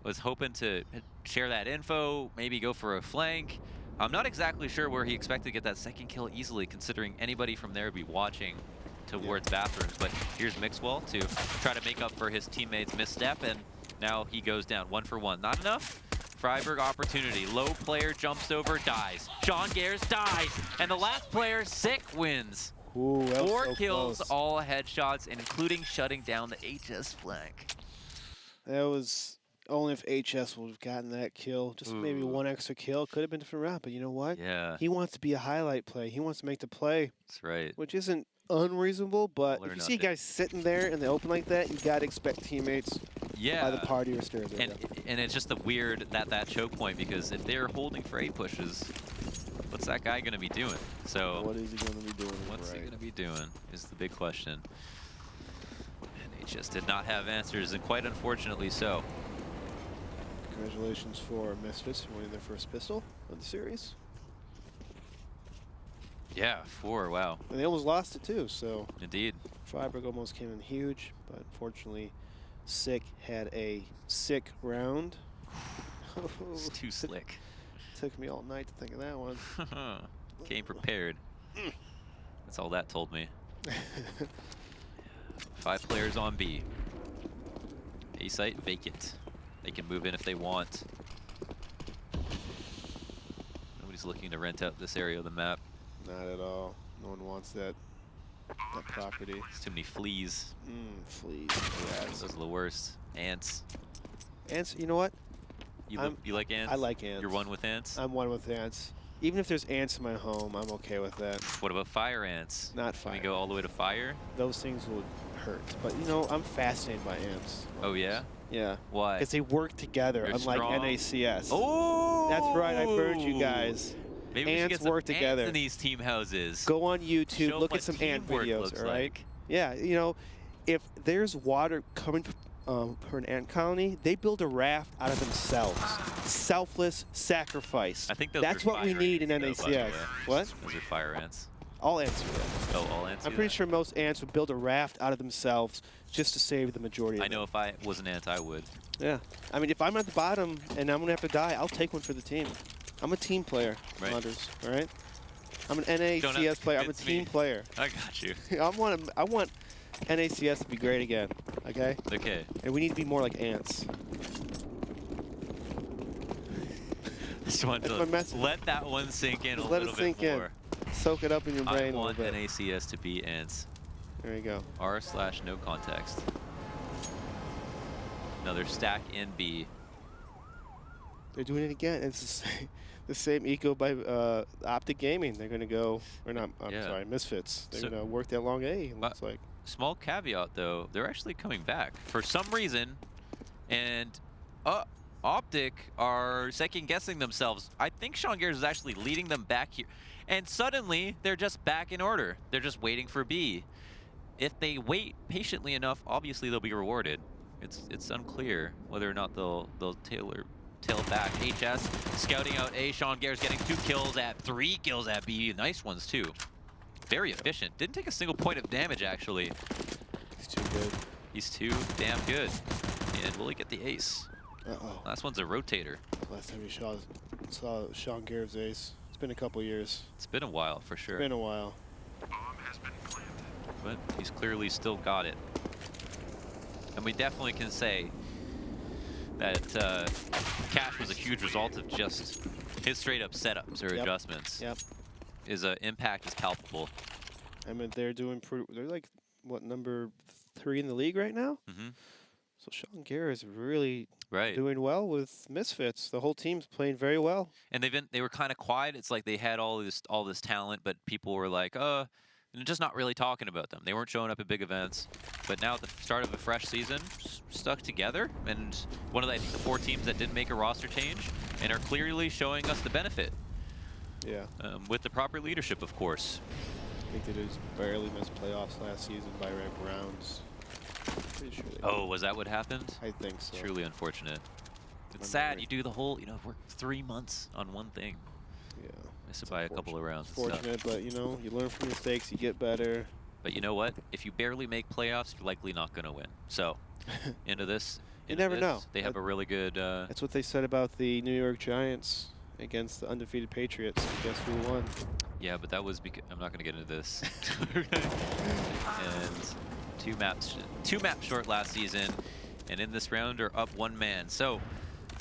was hoping to share that info, maybe go for a flank. I'm not exactly sure where he expected to get that second kill easily, considering anybody from there would be watching towards bathrooms. But here's Mixwell to try to make up for his teammate's misstep, and now he goes down 1 for 1. Not enough. Freiburg opportunity. Low player jumps over, dies. Sean Gares dies. And the last player, Sick, wins. Ooh, that was 4 so kills, close. all headshots, and including shutting down the HS flank. That was only if HS would have gotten that kill. Just maybe one extra kill. Could have been a different route, but you know what? Yeah, He wants to be a highlight play. He wants to make the play, that's right. which isn't unreasonable, but Learn if you see nothing. guys sitting there in the open like that, you got to expect teammates Yeah. by the party or stairs area. And it's just the weird that choke point, because if they're holding for A pushes, what's that guy going to be doing? So What is he going to be doing? what's he right? going to be doing is the big question. And HS did not have answers, and quite unfortunately so. Congratulations for Misfits for winning their first pistol of the series. Yeah, 4, wow. And they almost lost it too, so Indeed. Freiburg almost came in huge, but unfortunately, Sick had a sick round. It's too slick. Took me all night to think of that one. Came prepared. That's all that told me. 5 players on B. A site vacant. They can move in if they want. Nobody's looking to rent out this area of the map. Not at all. No one wants that property. There's too many fleas. Fleas. Those are the worst. Ants. Ants, you know what? You like ants? I like ants. You're one with ants? I'm one with ants. Even if there's ants in my home, I'm okay with that. What about fire ants? Not Can fire. we go all the way to fire? Those things will hurt. But you know, I'm fascinated by ants. Oh yeah? Yeah. Why? Because they work together, They're unlike strong. NACS. Oh! That's right, I burned you guys. Maybe we should Ants get some work together. ants in these team houses. Go on YouTube, Show look what at some ant teamwork videos, looks all right? like. Yeah, you know, if there's water coming for an ant colony, they build a raft out of themselves. Selfless sacrifice. I think those That's are what we fire need in ants, though, by the NACS. way. What? Those are fire ants. All ants do that. Oh, all ants I'm do pretty that? sure most ants would build a raft out of themselves just to save the majority of I know them. if I was an ant, I would. Yeah. I mean, if I'm at the bottom and I'm going to have to die, I'll take one for the team. I'm a team player, Right. Hunters, all right? I'm an Don't have NACS to player. I'm a convince team me. player. I got you. I want NACS to be great again, okay? Okay. And we need to be more like ants. Just want That's to my message. let that one sink in Just a let little it sink bit more. in. Soak it up in your I brain a want little bit. NACS to be ants. There you go. R/no context. Another stack in B. They're doing it again. It's the same eco by OpTic Gaming. They're going to go, or not, I'm Yeah. sorry, Misfits. They're So- going to work that long A, it looks like. Small caveat though, they're actually coming back for some reason, and OpTic are second-guessing themselves. I think Sean Gears is actually leading them back here. And suddenly, they're just back in order. They're just waiting for B. If they wait patiently enough, obviously they'll be rewarded. It's unclear whether or not they'll tail back. HS scouting out A. Sean Gears getting 2 kills at 3 kills at B. Nice ones, too. Very efficient. Didn't take a single point of damage, actually. He's too good. He's too damn good. And will he get the ace? Uh-oh. Last one's a rotator. Last time we saw Sean Gears ace. It's been a couple years. It's been a while, for sure. It's been a while. But he's clearly still got it. And we definitely can say that Cash was a huge result of just his straight-up setups or adjustments. Yep. His impact is palpable. I mean, they're like, what, number 3 in the league right now? Mm-hmm. So Sean Gear is really Right. doing well with Misfits. The whole team's playing very well. And they were kind of quiet. It's like they had all this talent, but people were like, just not really talking about them. They weren't showing up at big events. But now at the start of a fresh season, stuck together, and one of the 4 teams that didn't make a roster change and are clearly showing us the benefit. Yeah. With the proper leadership, of course. I think they just barely missed playoffs last season by rounds. Pretty sure they did. Was that what happened? I think so. Truly unfortunate. It's I'm sad. very- You do the whole, work 3 months on one thing. Yeah. Miss it by a couple of rounds. and stuff. Fortunate, but you learn from mistakes, you get better. But you know what? If you barely make playoffs, you're likely not going to win. So, into this. You never know. They have a really good. That's what they said about the New York Giants against the undefeated Patriots. Guess who won? Yeah, but that was because I'm not going to get into this. And two maps short last season, and in this round are up 1 man. So,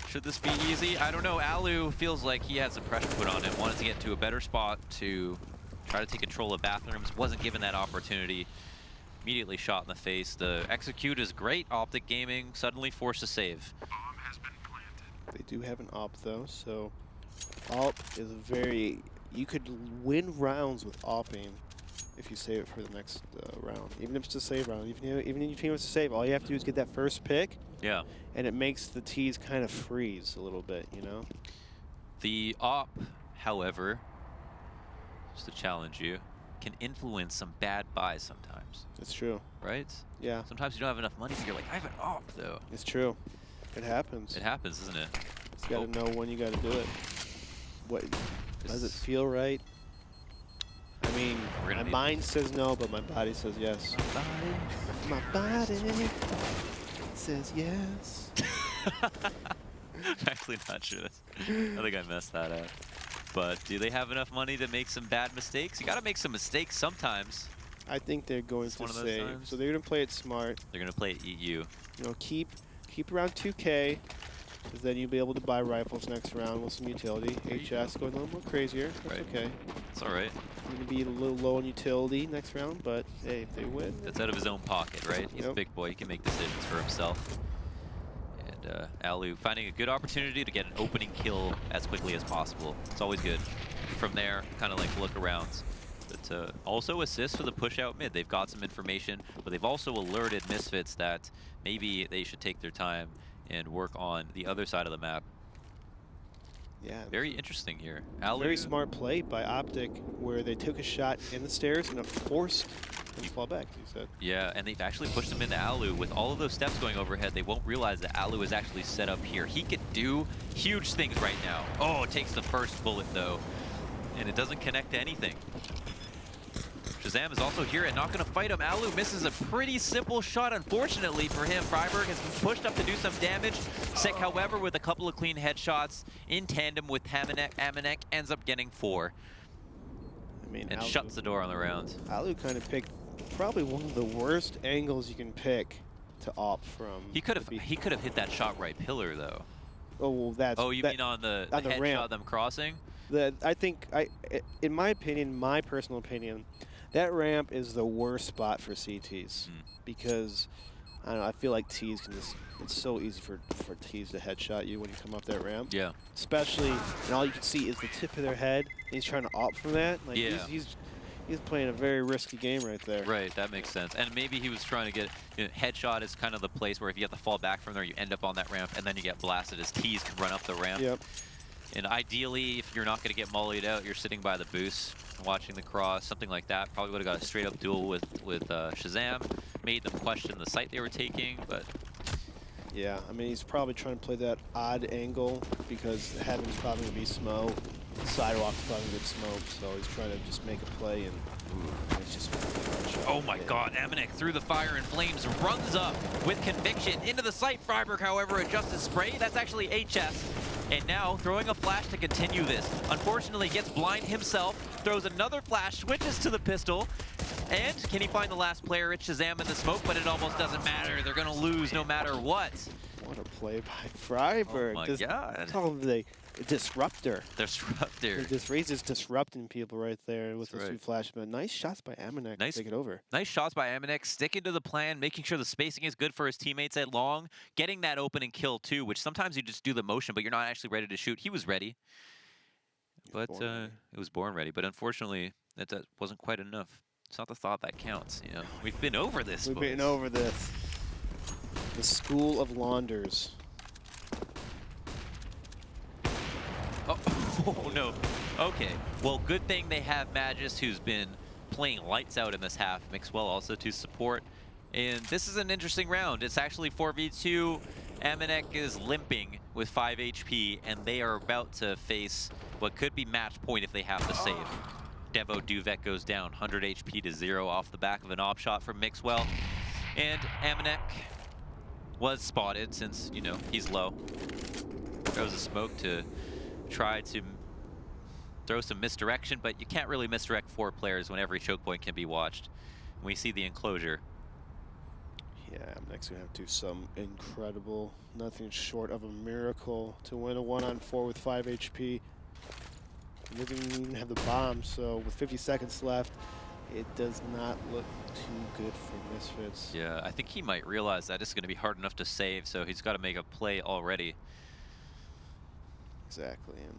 should this be easy? I don't know. Alu feels like he had some pressure put on him. Wanted to get to a better spot to try to take control of bathrooms. Wasn't given that opportunity. Immediately shot in the face. The execute is great. OpTic Gaming suddenly forced to save. They do have an op though, so op is you could win rounds with opping if you save it for the next round. Even if it's a save round, even if your team was to save, all you have to do is get that first pick. Yeah. And it makes the T's kind of freeze a little bit, The op, however, just to challenge you, can influence some bad buys sometimes. It's true. Right? Yeah. Sometimes you don't have enough money, but you're like, I have an op, though. It's true. It happens. It happens, doesn't it? You got to know when you got to do it. What does it feel right? I mean, my mind says no, but my body says yes. My body says yes. I'm actually not sure. I think I messed that up. But do they have enough money to make some bad mistakes? You got to make some mistakes sometimes. I think they're going to save. So they're going to play it smart. They're going to play it EU. Keep around 2K, because then you'll be able to buy rifles next round with some utility. HS going a little more crazier. That's okay. It's all right. Going to be a little low on utility next round, but hey, if they win. That's out of his own pocket, right? He's a big boy. He can make decisions for himself. And Alu finding a good opportunity to get an opening kill as quickly as possible. It's always good. From there, kind of like look arounds. But also assists for the push out mid. They've got some information, but they've also alerted Misfits that maybe they should take their time and work on the other side of the map. Yeah. Very interesting here. Alu, very smart play by OpTic, where they took a shot in the stairs and it forced him to fall back, you said. Yeah, and they've actually pushed him into Alu. With all of those steps going overhead, they won't realize that Alu is actually set up here. He could do huge things right now. Oh, it takes the first bullet, though, and it doesn't connect to anything. Shazam is also here and not going to fight him. Alu misses a pretty simple shot, unfortunately for him. Freiburg has been pushed up to do some damage. Sick, however, with a couple of clean headshots in tandem with Amanek, ends up getting 4. I mean, and shuts the door on the round. Alu kind of picked probably one of the worst angles you can pick to op from. He could have hit that shot right pillar, though. Oh, well, that's. Oh, you mean on the headshot ramp. them crossing? I think, in my opinion, my personal opinion, that ramp is the worst spot for CTs because I don't know. I feel like Ts can just—it's so easy for Ts to headshot you when you come up that ramp. Yeah. Especially, and all you can see is the tip of their head. And he's trying to opt from that. Like yeah. He's playing a very risky game right there. Right, that makes sense. And maybe he was trying to get, headshot is kind of the place where if you have to fall back from there, you end up on that ramp, and then you get blasted as T's can run up the ramp. Yep. And ideally, if you're not going to get mollied out, you're sitting by the boost, watching the cross, something like that. Probably would have got a straight-up duel with Shazam. Made them question the site they were taking, but... Yeah, I mean, he's probably trying to play that odd angle because Heaven's probably going to be smoke. Sidewalk's probably going to get smoked, so he's trying to just make a play, and it's just a hard shot. Oh my god, Amanek through the fire and flames runs up with conviction into the site. Freiburg, however, adjusts his spray. That's actually HS. And now throwing a flash to continue this. Unfortunately, gets blind himself, throws another flash, switches to the pistol. And can he find the last player? It's Shazam in the smoke, but it almost doesn't matter. They're going to lose no matter what. What a play by Freiburg. Oh my god. Call him the disruptor. Disruptor. He's just disrupting people right there with That's the right. two flash. But nice shots by Amanek to take it over. Nice shots by Amanek, sticking to the plan, making sure the spacing is good for his teammates at long, getting that opening kill too, which sometimes you just do the motion, but you're not actually ready to shoot. He was ready, but it was born ready. But unfortunately, that wasn't quite enough. It's not the thought that counts. You know, we've been over this. We've been over this. The school of launders. Oh no. Okay. Well, good thing they have Magus, who's been playing lights out in this half. Mixwell also to support. And this is an interesting round. It's actually 4v2. Amanek is limping with 5 HP, and they are about to face what could be match point if they have to save. Devo Duvek goes down, 100 HP to 0 off the back of an op shot from Mixwell. And Amanek was spotted since, you know, he's low. Throws a smoke to try to throw some misdirection, but you can't really misdirect 4 players when every choke point can be watched. We see the enclosure. Yeah, Amanek's going to have to do some incredible, nothing short of a miracle to win a 1-on-4 with 5 HP. They didn't even have the bomb, so with 50 seconds left, it does not look too good for Misfits. Yeah, I think he might realize that it's going to be hard enough to save, so he's got to make a play already. Exactly, and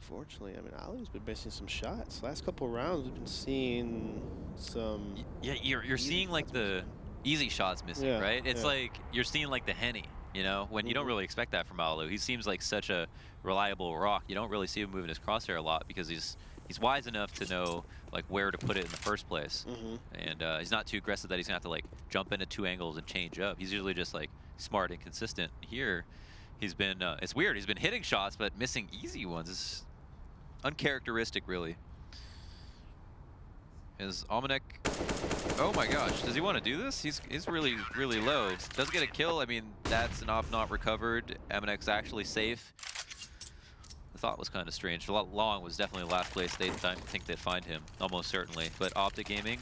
unfortunately, I mean, Ali's been missing some shots. Last couple of rounds, we've been seeing some... Yeah, you're seeing like the easy shots missing, right? It's like you're seeing like the Henny, you know, when you don't really expect that from Alu. He seems like such a reliable rock. You don't really see him moving his crosshair a lot because he's wise enough to know like where to put it in the first place. And he's not too aggressive that he's gonna have to like jump into 2 angles and change up. He's usually just like smart and consistent. Here, he's been, it's weird, he's been hitting shots but missing easy ones. It's uncharacteristic, really. Is Amanek, oh my gosh, does he want to do this? He's really, really low. Does get a kill. I mean, that's an op not recovered. Amanek's actually safe. The thought was kind of strange. Long was definitely the last place they'd think they'd find him, almost certainly. But OpTic Gaming,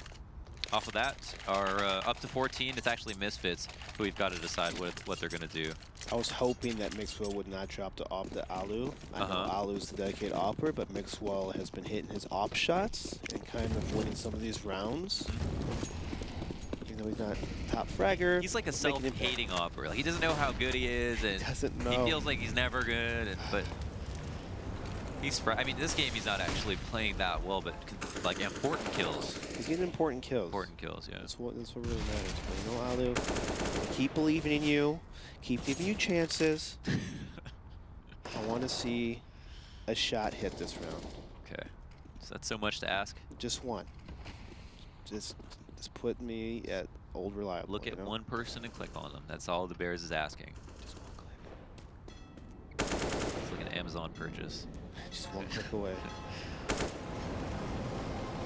off of that, are up to 14. It's actually Misfits who we've got to decide what they're going to do. I was hoping that Mixwell would not drop the op to Alu. I know Alu's the dedicated opper, but Mixwell has been hitting his op shots and kind of winning some of these rounds. Even though he's not top fragger. He's like a self-hating opper. Like, he doesn't know how good he is, and doesn't know. He feels like he's never good. But he's, I mean, this game he's not actually playing that well, but like important kills. He's getting important kills. Important kills, yeah. That's what really matters. But you know, Alu, keep believing in you. Keep giving you chances. I want to see a shot hit this round. Okay. Is that so much to ask? Just one. Just put me at old reliable. Look at one person and click on them. That's all the Bears is asking. Just one click. It's like an Amazon purchase. Just one click away.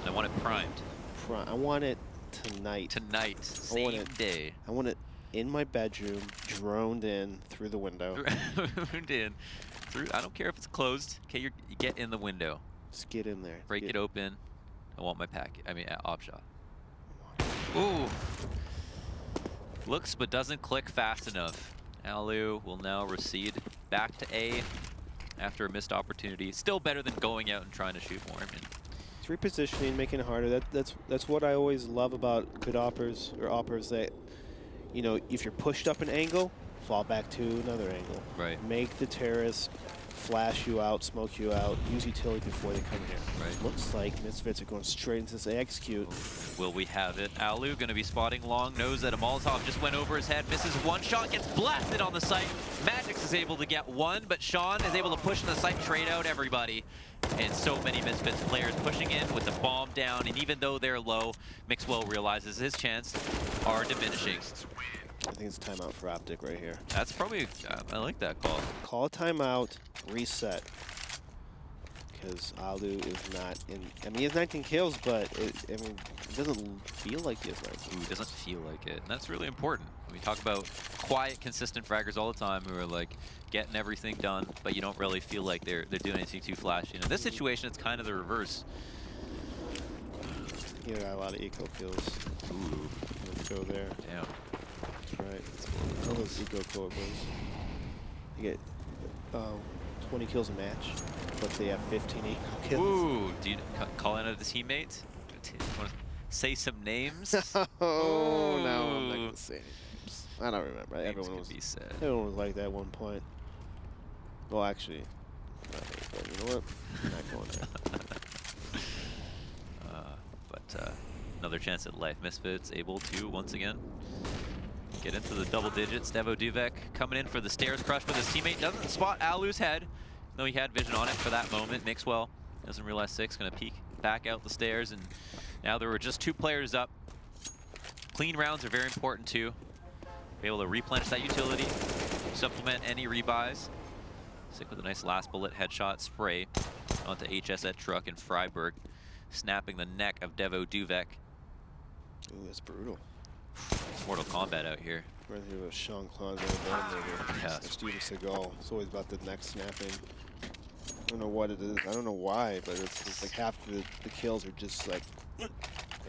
I want it primed. I want it tonight. Tonight. Same day. I want it in my bedroom, droned in through the window. Droned in. I don't care if it's closed. Okay, you get in the window. Just get in there. Break it open. I want my packet. I mean, op shot. Ooh. Looks but doesn't click fast enough. Alu will now recede back to A after a missed opportunity. Still better than going out and trying to shoot more. I mean, it's repositioning, making it harder. That's what I always love about good oppers or oppers, that, you know, if you're pushed up an angle, fall back to another angle. Right. Make the terrace flash you out, smoke you out, use utility before they come here. Right. Looks like Misfits are going straight into this execute. Will we have it? Alu going to be spotting long, knows that a Molotov just went over his head, misses one shot, gets blasted on the site. Magix is able to get one, but Sean is able to push in the site, trade out everybody. And so many Misfits players pushing in with the bomb down, and even though they're low, Mixwell realizes his chance are diminishing. I think it's a timeout for OpTic right here. That's probably, I like that call. Call a timeout, reset. Because Alu is not in. I mean, he has 19 kills, but it doesn't feel like he has 19. Ooh, doesn't feel like it. And that's really important. We talk about quiet, consistent fraggers all the time who are like getting everything done, but you don't really feel like they're doing anything too flashy. And in this situation, it's kind of the reverse. He got a lot of eco kills. Ooh. Let's go there. Damn. That's right. All those eco corbos. You get 20 kills a match, but they have 15 eco kills. Ooh, do you call in the teammates? Want to say some names? Oh, no, I'm not going to say names. I don't remember. Everyone was like that at one point. Well, actually, but you know what? I'm not going there. Another chance at life. Misfits able to, once again, get into the double digits. Devo Duvek coming in for the stairs crush with his teammate. Doesn't spot Alu's head, though he had vision on it for that moment. Mixwell doesn't realize Six going to peek back out the stairs, and now there were just 2 players up. Clean rounds are very important too. Be able to replenish that utility, supplement any rebuys. Sick with a nice last bullet headshot spray onto HS at truck and Freiburg, snapping the neck of Devo Duvek. Ooh, that's brutal. Mortal Kombat out here. Right here with Sean Claus and Dominator. Yeah. Steven Seagal. It's always about the neck snapping. I don't know what it is. I don't know why, but it's like half the kills are just like.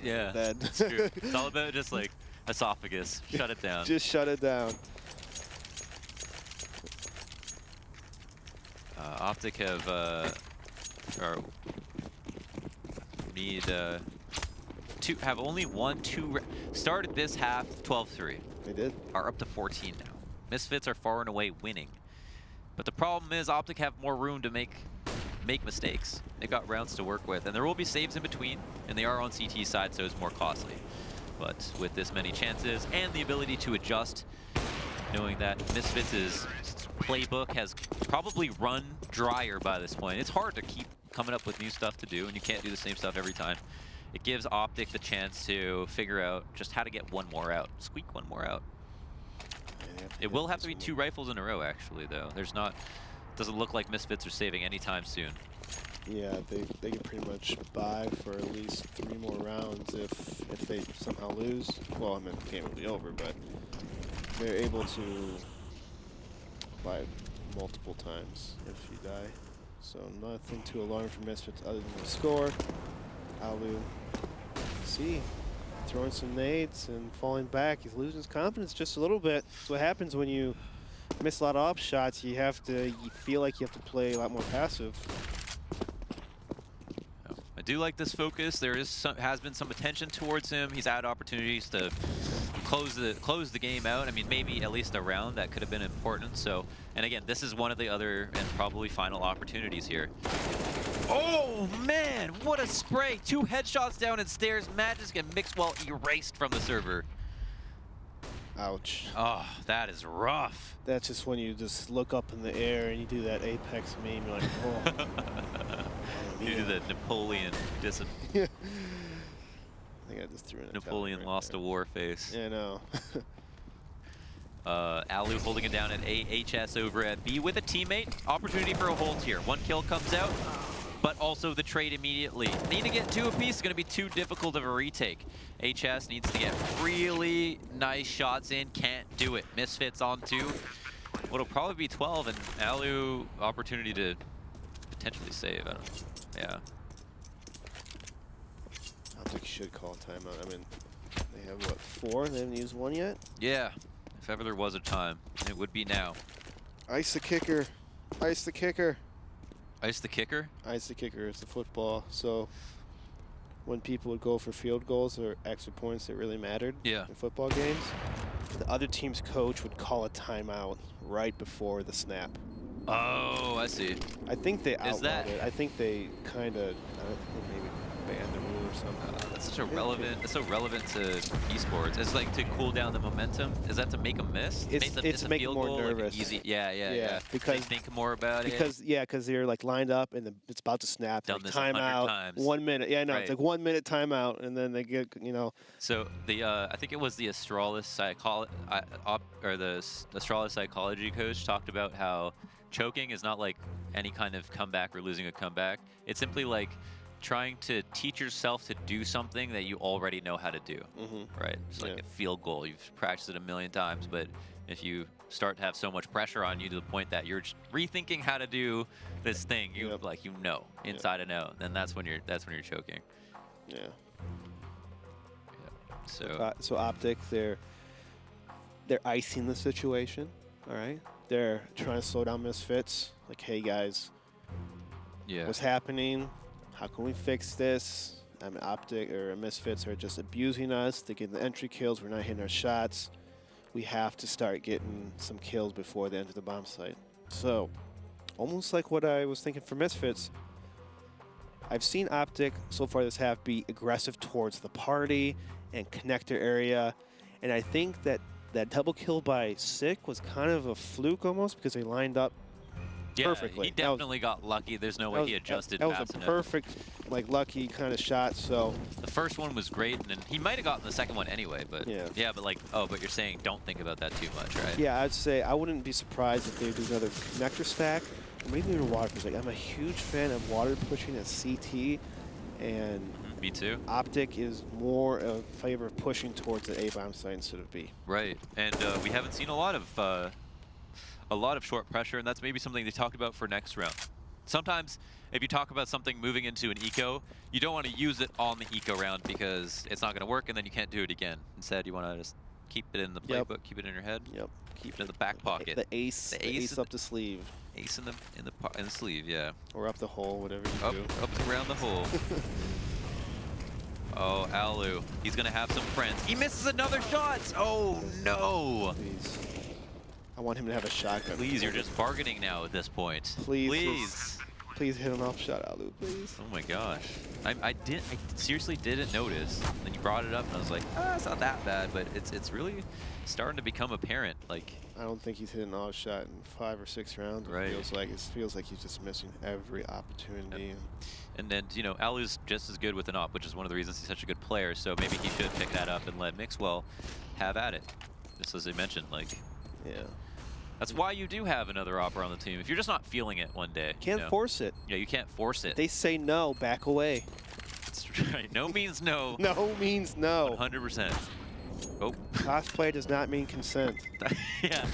Yeah. Dead. It's true. It's all about just like esophagus. Shut it down. Just shut it down. OpTic have or need have only won 2. Started this half 12-3. They did. Are up to 14 now. Misfits are far and away winning, but the problem is OpTic have more room to make mistakes. They've got rounds to work with, and there will be saves in between, and they are on CT side, so it's more costly. But with this many chances and the ability to adjust, knowing that Misfits' playbook has probably run drier by this point. It's hard to keep coming up with new stuff to do, and you can't do the same stuff every time. It gives OpTic the chance to figure out just how to get one more out, squeak one more out. It will have to be 2 rifles in a row, actually, though. There's not. Doesn't look like Misfits are saving anytime soon. Yeah, they can pretty much buy for at least 3 more rounds if they somehow lose. Well, I mean, the game will be over, but they're able to buy multiple times if you die. So nothing too alarming for Misfits other than the score. Alu, see, throwing some nades and falling back. He's losing his confidence just a little bit. That's what happens when you miss a lot of op shots. You feel like you have to play a lot more passive. I do like this focus. There has been some attention towards him. He's had opportunities to close the game out. I mean, maybe at least a round that could have been important. So, and again, this is one of the other and probably final opportunities here. Oh man, what a spray! 2 headshots down and stairs. Magic and Mixwell erased from the server. Ouch. Oh, that is rough. That's just when you just look up in the air and you do that Apex meme. You're like, oh. You do the Napoleon I think I just threw in a Napoleon right lost there. a war face. Yeah, I know. Alu holding it down at HS over at B with a teammate. Opportunity for a hold here. 1 kill comes out, but also the trade immediately. Need to get 2 apiece. It's going to be too difficult of a retake. HS needs to get really nice shots in. Can't do it. Misfits on 2. What'll probably be 12, and Alu opportunity to potentially save. I don't know. Yeah. I think you should call timeout. I mean, they have, what, 4? They haven't used 1 yet? Yeah. If ever there was a time, it would be now. Ice the kicker. Ice the kicker. Ice the kicker? Ice the kicker. It's a football. So when people would go for field goals or extra points that really mattered in football games, the other team's coach would call a timeout right before the snap. Oh, I see. I think they outlawed that- it. I think they kind of maybe banned the rule or something. That's such a relevant. That's so relevant to esports. It's like to cool down the momentum. Is that to make them miss? It's a to make it field more goal, like an nervous. easy. Yeah. Yeah, They because- think more about it. Because they're like lined up and it's about to snap. Done Like, this 100 timeout. times. 1 minute. Yeah, no, Right. it's like 1 minute timeout, and then they get So the I think it was the Astralis Astralis psychology coach talked about how choking is not like any kind of comeback or losing a comeback. It's simply like trying to teach yourself to do something that you already know how to do. Right? It's like Yeah. a field goal. You've practiced it a million times, but if you start to have so much pressure on you to the point that you're just rethinking how to do this thing, you Yep. like inside and out, then that's when you're choking. Yeah. So So OpTic, they're icing the situation. All right. They're trying to slow down Misfits. Like, hey guys, yeah. what's happening? How can we fix this? I mean, OpTic or Misfits are just abusing us. They're getting the entry kills. We're not hitting our shots. We have to start getting some kills before they enter the bomb site. So, almost like what I was thinking for Misfits, I've seen OpTic so far this half be aggressive towards the party and connector area, and I think that double kill by Sick was kind of a fluke almost because they lined up perfectly. He definitely got lucky. There's no way he adjusted That was fast a enough. perfect, like, lucky kind of shot. So The first one was great, and then he might have gotten the second one anyway. But Yeah. but like, but you're saying don't think about that too much, right? yeah, I'd say I wouldn't be surprised if they do another connector stack, or maybe even water push. Like, I'm a huge fan of water pushing at CT, and Me too. OpTic is more in favor of pushing towards the A bomb site instead of B. Right, and we haven't seen a lot of short pressure, and that's maybe something they talked about for next round. Sometimes, if you talk about something moving into an eco, you don't want to use it on the eco round because it's not going to work, and then you can't do it again. Instead, you want to just keep it in the Yep. playbook, keep it in your head, Yep. keep it in the back pocket. The ace up the sleeve, Ace in the sleeve, yeah. or up the hole, whatever you Up, do. up around the hole. Oh, Alu. He's going to have some friends. He misses another shot. Oh, no. Please. I want him to have a shotgun. Please, you're just bargaining now at this point. Please. Please. Please hit an off shot, Alu, please. Oh my gosh. I seriously didn't notice. Then you brought it up and I was like, it's not that bad, but it's really starting to become apparent. Like, I don't think he's hit an off shot in 5 or 6 rounds. Right. It feels like he's just missing every opportunity. and then, you know, Alu's just as good with an op, which is one of the reasons he's such a good player. So maybe he should pick that up and let Mixwell have at it. Just as I mentioned, like, Yeah. that's why you do have another opera on the team. If you're just not feeling it one day, Can't you know, force it. Yeah, you can't force it. They say no, back away. That's right. No means no. No means no. 100%. Oh. Cosplay does not mean consent. Yeah.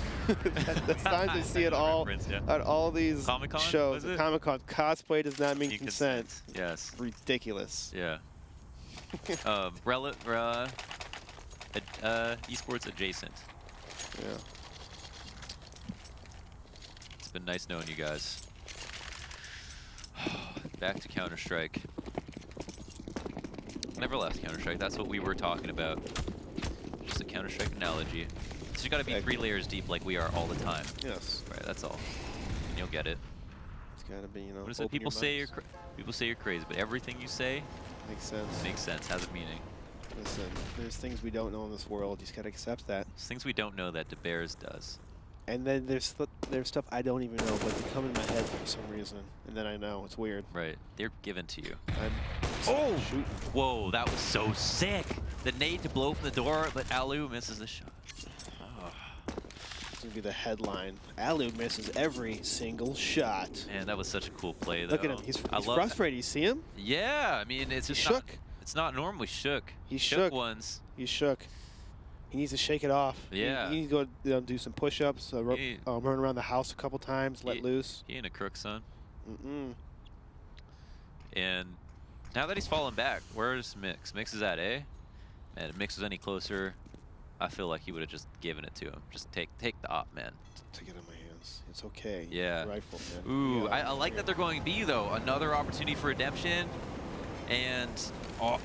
That's times I see it all Reference, yeah. at all these Comic-Con, shows. was it? Comic-Con. Cosplay does not mean consent. Yes. Ridiculous. Yeah. Esports adjacent. Yeah. It's been nice knowing you guys. Back to Counter-Strike. Never left Counter-Strike. That's what we were talking about. Just a Counter-Strike analogy. So you got to be 3 layers deep like we are all the time. Yes. Right. That's all. And you'll get it. It's gotta be, you know. What is it? open People your say minds. you're crazy, but everything you say Makes sense. makes sense, has a meaning. Listen, there's things we don't know in this world. You just gotta accept that. There's things we don't know that DeBears does. And then there's stuff I don't even know, but they come in my head for some reason, and then I know. It's weird. Right. They're given to you. I'm Oh! shooting. Whoa, that was so sick. The nade to blow open the door, but Alu misses the shot. Oh. It's gonna be the headline. Alu misses every single shot. Man, that was such a cool play, though. Look at him. He's I love frustrated. You see him? Yeah, I mean, it's He's just shook. It's not normally shook. He's shook shook. ones. He's shook. He needs to shake it off. Yeah. He needs to go do some push-ups, He- run around the house a couple times, let He- loose. He ain't a crook, son. Mm-mm. And now that he's fallen back, where's Mix? Mix is at A. Man, if Mix was any closer, I feel like he would have just given it to him. Just take the op, man. Take it in my hands. It's okay. Yeah. Rifle, man. Ooh, Yeah. I like that they're going B, though. Another opportunity for redemption. And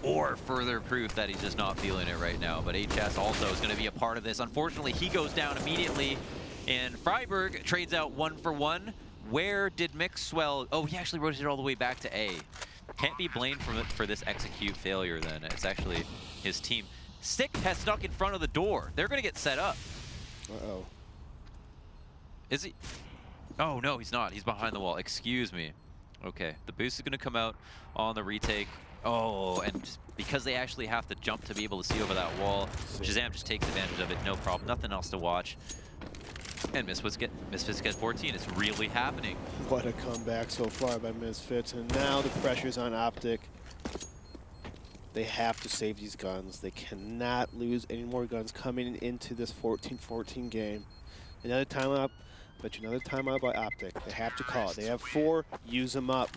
or further proof that he's just not feeling it right now. But HS also is going to be a part of this. Unfortunately, he goes down immediately. And Freiburg trades out 1 for 1 where did Mixwell... Oh, he actually rotated all the way back to A. Can't be blamed for this execute failure then. It's actually his team. Sick has stuck in front of the door. They're going to get set up. Uh-oh. Is he? Oh, no, he's not. He's behind the wall. Excuse me. Okay, the boost is going to come out on the retake. Oh, and because they actually have to jump to be able to see over that wall, Shazam just takes advantage of it. No problem. Nothing else to watch. And Misfits get 14. It's really happening. What a comeback so far by Misfits. And now the pressure's on OpTic. They have to save these guns. They cannot lose any more guns coming into this 14-14 game. Another timeout, but another timeout by OpTic. They have to call it. They have 4. Use them up.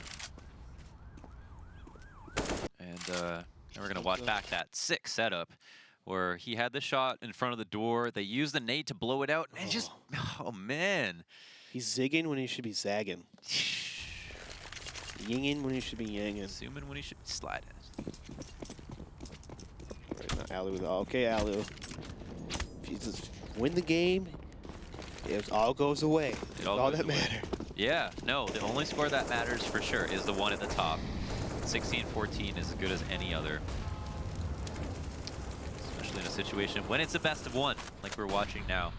And we're going to watch back that 6 setup where he had the shot in front of the door. They used the nade to blow it out. And just, oh, man. He's zigging when he should be zagging. Yinging when he should be yanging. Zooming when he should be sliding. Right now, Alu. Okay, Alu. If you just win the game, it all goes away. It's all that matters. Yeah, no, the only score that matters for sure is the one at the top. 16-14 is as good as any other. Especially in a situation when it's a best of 1, like we're watching now.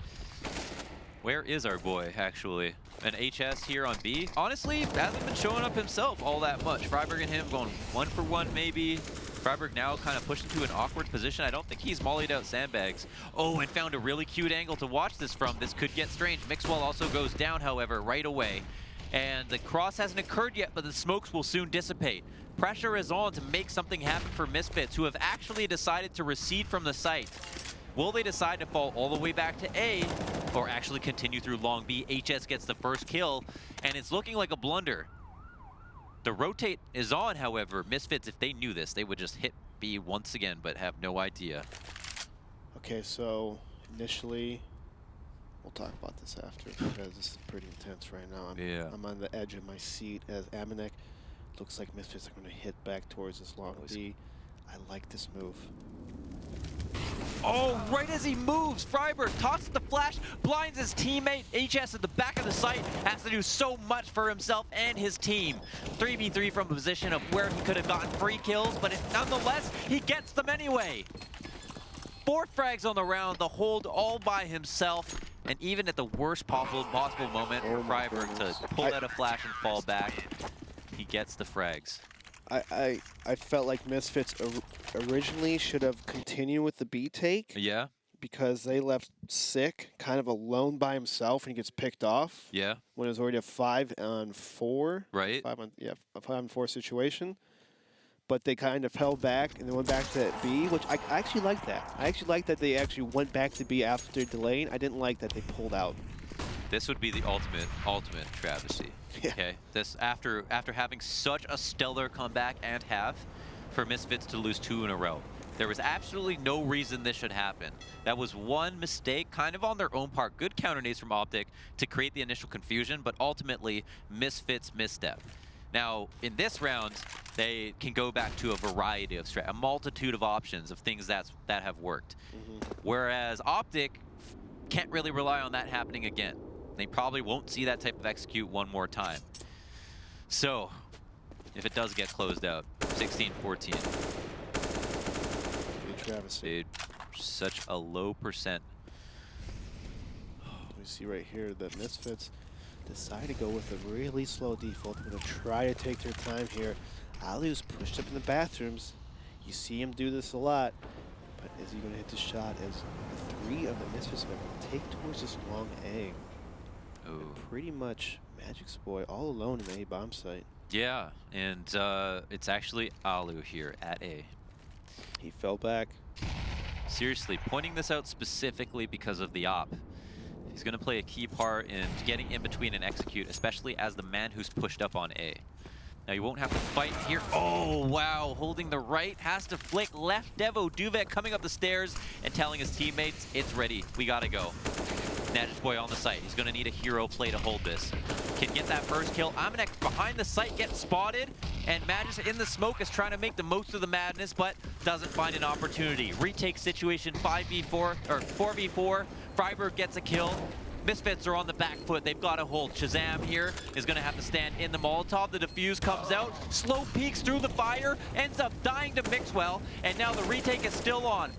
Where is our boy, actually? An HS here on B? Honestly, hasn't been showing up himself all that much. Freiburg and him going 1 for 1 maybe. Freiburg now kind of pushed into an awkward position. I don't think he's mollied out sandbags. Oh, and found a really cute angle to watch this from. This could get strange. Mixwell also goes down, however, right away. And the cross hasn't occurred yet, but the smokes will soon dissipate. Pressure is on to make something happen for Misfits, who have actually decided to recede from the site. Will they decide to fall all the way back to A, or actually continue through long B? HS gets the first kill, and it's looking like a blunder. The rotate is on, however. Misfits, if they knew this, they would just hit B once again, but have no idea. Okay, so initially, we'll talk about this after because this is pretty intense right now. I'm on the edge of my seat as Amanek. Looks like Misfits are going to hit back towards this long B. I like this move. Oh, right as he moves, Freiburg tosses the flash, blinds his teammate. HS at the back of the site has to do so much for himself and his team. 3v3 from a position of where he could have gotten free kills, but nonetheless, he gets them anyway. 4 frags on the round, the hold all by himself, and even at the worst possible moment for Freiburg to pull out a flash and fall back, he gets the frags. I felt like Misfits originally should have continued with the B take. Yeah. Because they left Sick kind of alone by himself and he gets picked off. Yeah. When it was already a 5-on-4. Right. A 5-on-4 situation. But they kind of held back and they went back to B, which I actually like that. I actually like that they actually went back to B after delaying. I didn't like that they pulled out. This would be the ultimate travesty. Yeah. Okay, this after having such a stellar comeback and half, for Misfits to lose 2 in a row. There was absolutely no reason this should happen. That was one mistake, kind of on their own part. Good counter nades from OpTic to create the initial confusion, but ultimately Misfits misstep. Now, in this round, they can go back to a variety of a multitude of options of things that have worked. Whereas OpTic can't really rely on that happening again. They probably won't see that type of execute one more time. So, if it does get closed out, 16-14. Dude, such a low percent. We see right here that Misfits decide to go with a really slow default. They're going to try to take their time here. Aliu's pushed up in the bathrooms. You see him do this a lot. But is he going to hit the shot as the 3 of the Misfits are going to take towards this long A? Pretty much Magic's boy all alone in the A bomb site. Yeah, and it's actually Alu here at A. He fell back. Seriously, pointing this out specifically because of the op. He's going to play a key part in getting in between and execute, especially as the man who's pushed up on A. Now you won't have to fight here. Oh, wow, holding the right, has to flick left. Devo Duvet coming up the stairs and telling his teammates, it's ready, we gotta go. Magic's boy on the site. He's going to need a hero play to hold this. Can get that first kill. Amanek behind the site, gets spotted, and Magic's in the smoke is trying to make the most of the madness, but doesn't find an opportunity. Retake situation 5v4, or 4v4. Freiburg gets a kill. Misfits are on the back foot. They've got a hold. Shazam here is going to have to stand in the Molotov. The defuse comes out, slow peeks through the fire, ends up dying to Mixwell, and now the retake is still on.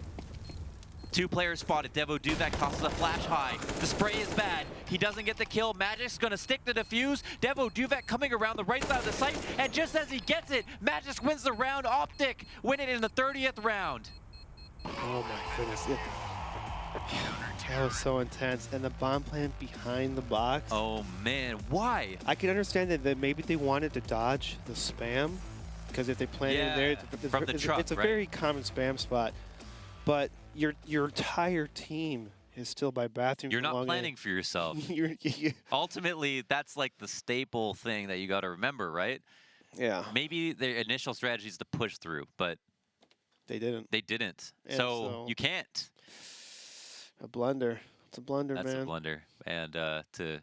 2 players spotted. Devo Duvek tosses a flash high. The spray is bad. He doesn't get the kill. Magic's gonna stick the defuse. Devo Duvek coming around the right side of the site, and just as he gets it, Magic wins the round. OpTic win it in the 30th round. Oh my goodness. That was so intense. And the bomb plant behind the box. Oh man, why? I could understand that maybe they wanted to dodge the spam, because if they planted it there, from the truck, it's a right? very common spam spot. But your entire team is still by bathroom. You're not planning for yourself. Ultimately, that's like the staple thing that you got to remember, right? Yeah. Maybe their initial strategy is to push through, but They didn't. they didn't. And So you can't. A blunder. It's a blunder, That's man. a blunder. And to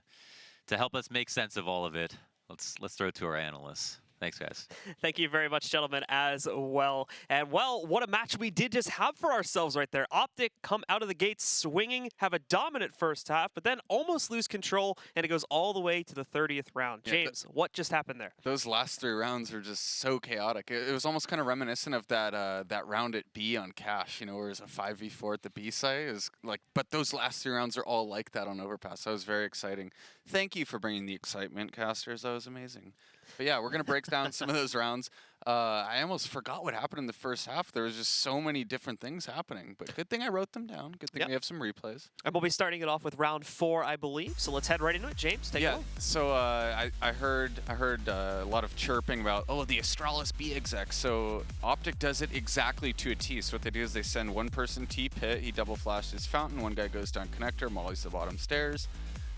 help us make sense of all of it, let's throw it to our analysts. Thanks, guys. Thank you very much, gentlemen, as well. And, well, what a match we did just have for ourselves right there. OpTic come out of the gates swinging, have a dominant first half, but then almost lose control, and it goes all the way to the 30th round. Yeah, James, what just happened there? Those last 3 rounds were just so chaotic. It was almost kind of reminiscent of that that round at B on Cash, you know, where it was a 5v4 at the B site. It was like, but those last 3 rounds are all like that on Overpass. That was very exciting. Thank you for bringing the excitement, casters. That was amazing. But yeah, we're going to break down some of those rounds. I almost forgot what happened in the first half. There was just so many different things happening. But good thing I wrote them down. Good thing we have some replays. And we'll be starting it off with round 4, I believe. So let's head right into it. James, take it away. So I heard a lot of chirping about, oh, the Astralis B exec. So OpTic does it exactly to a T. So what they do is they send one person T pit. He double flashes fountain. One guy goes down connector, mollies the bottom stairs.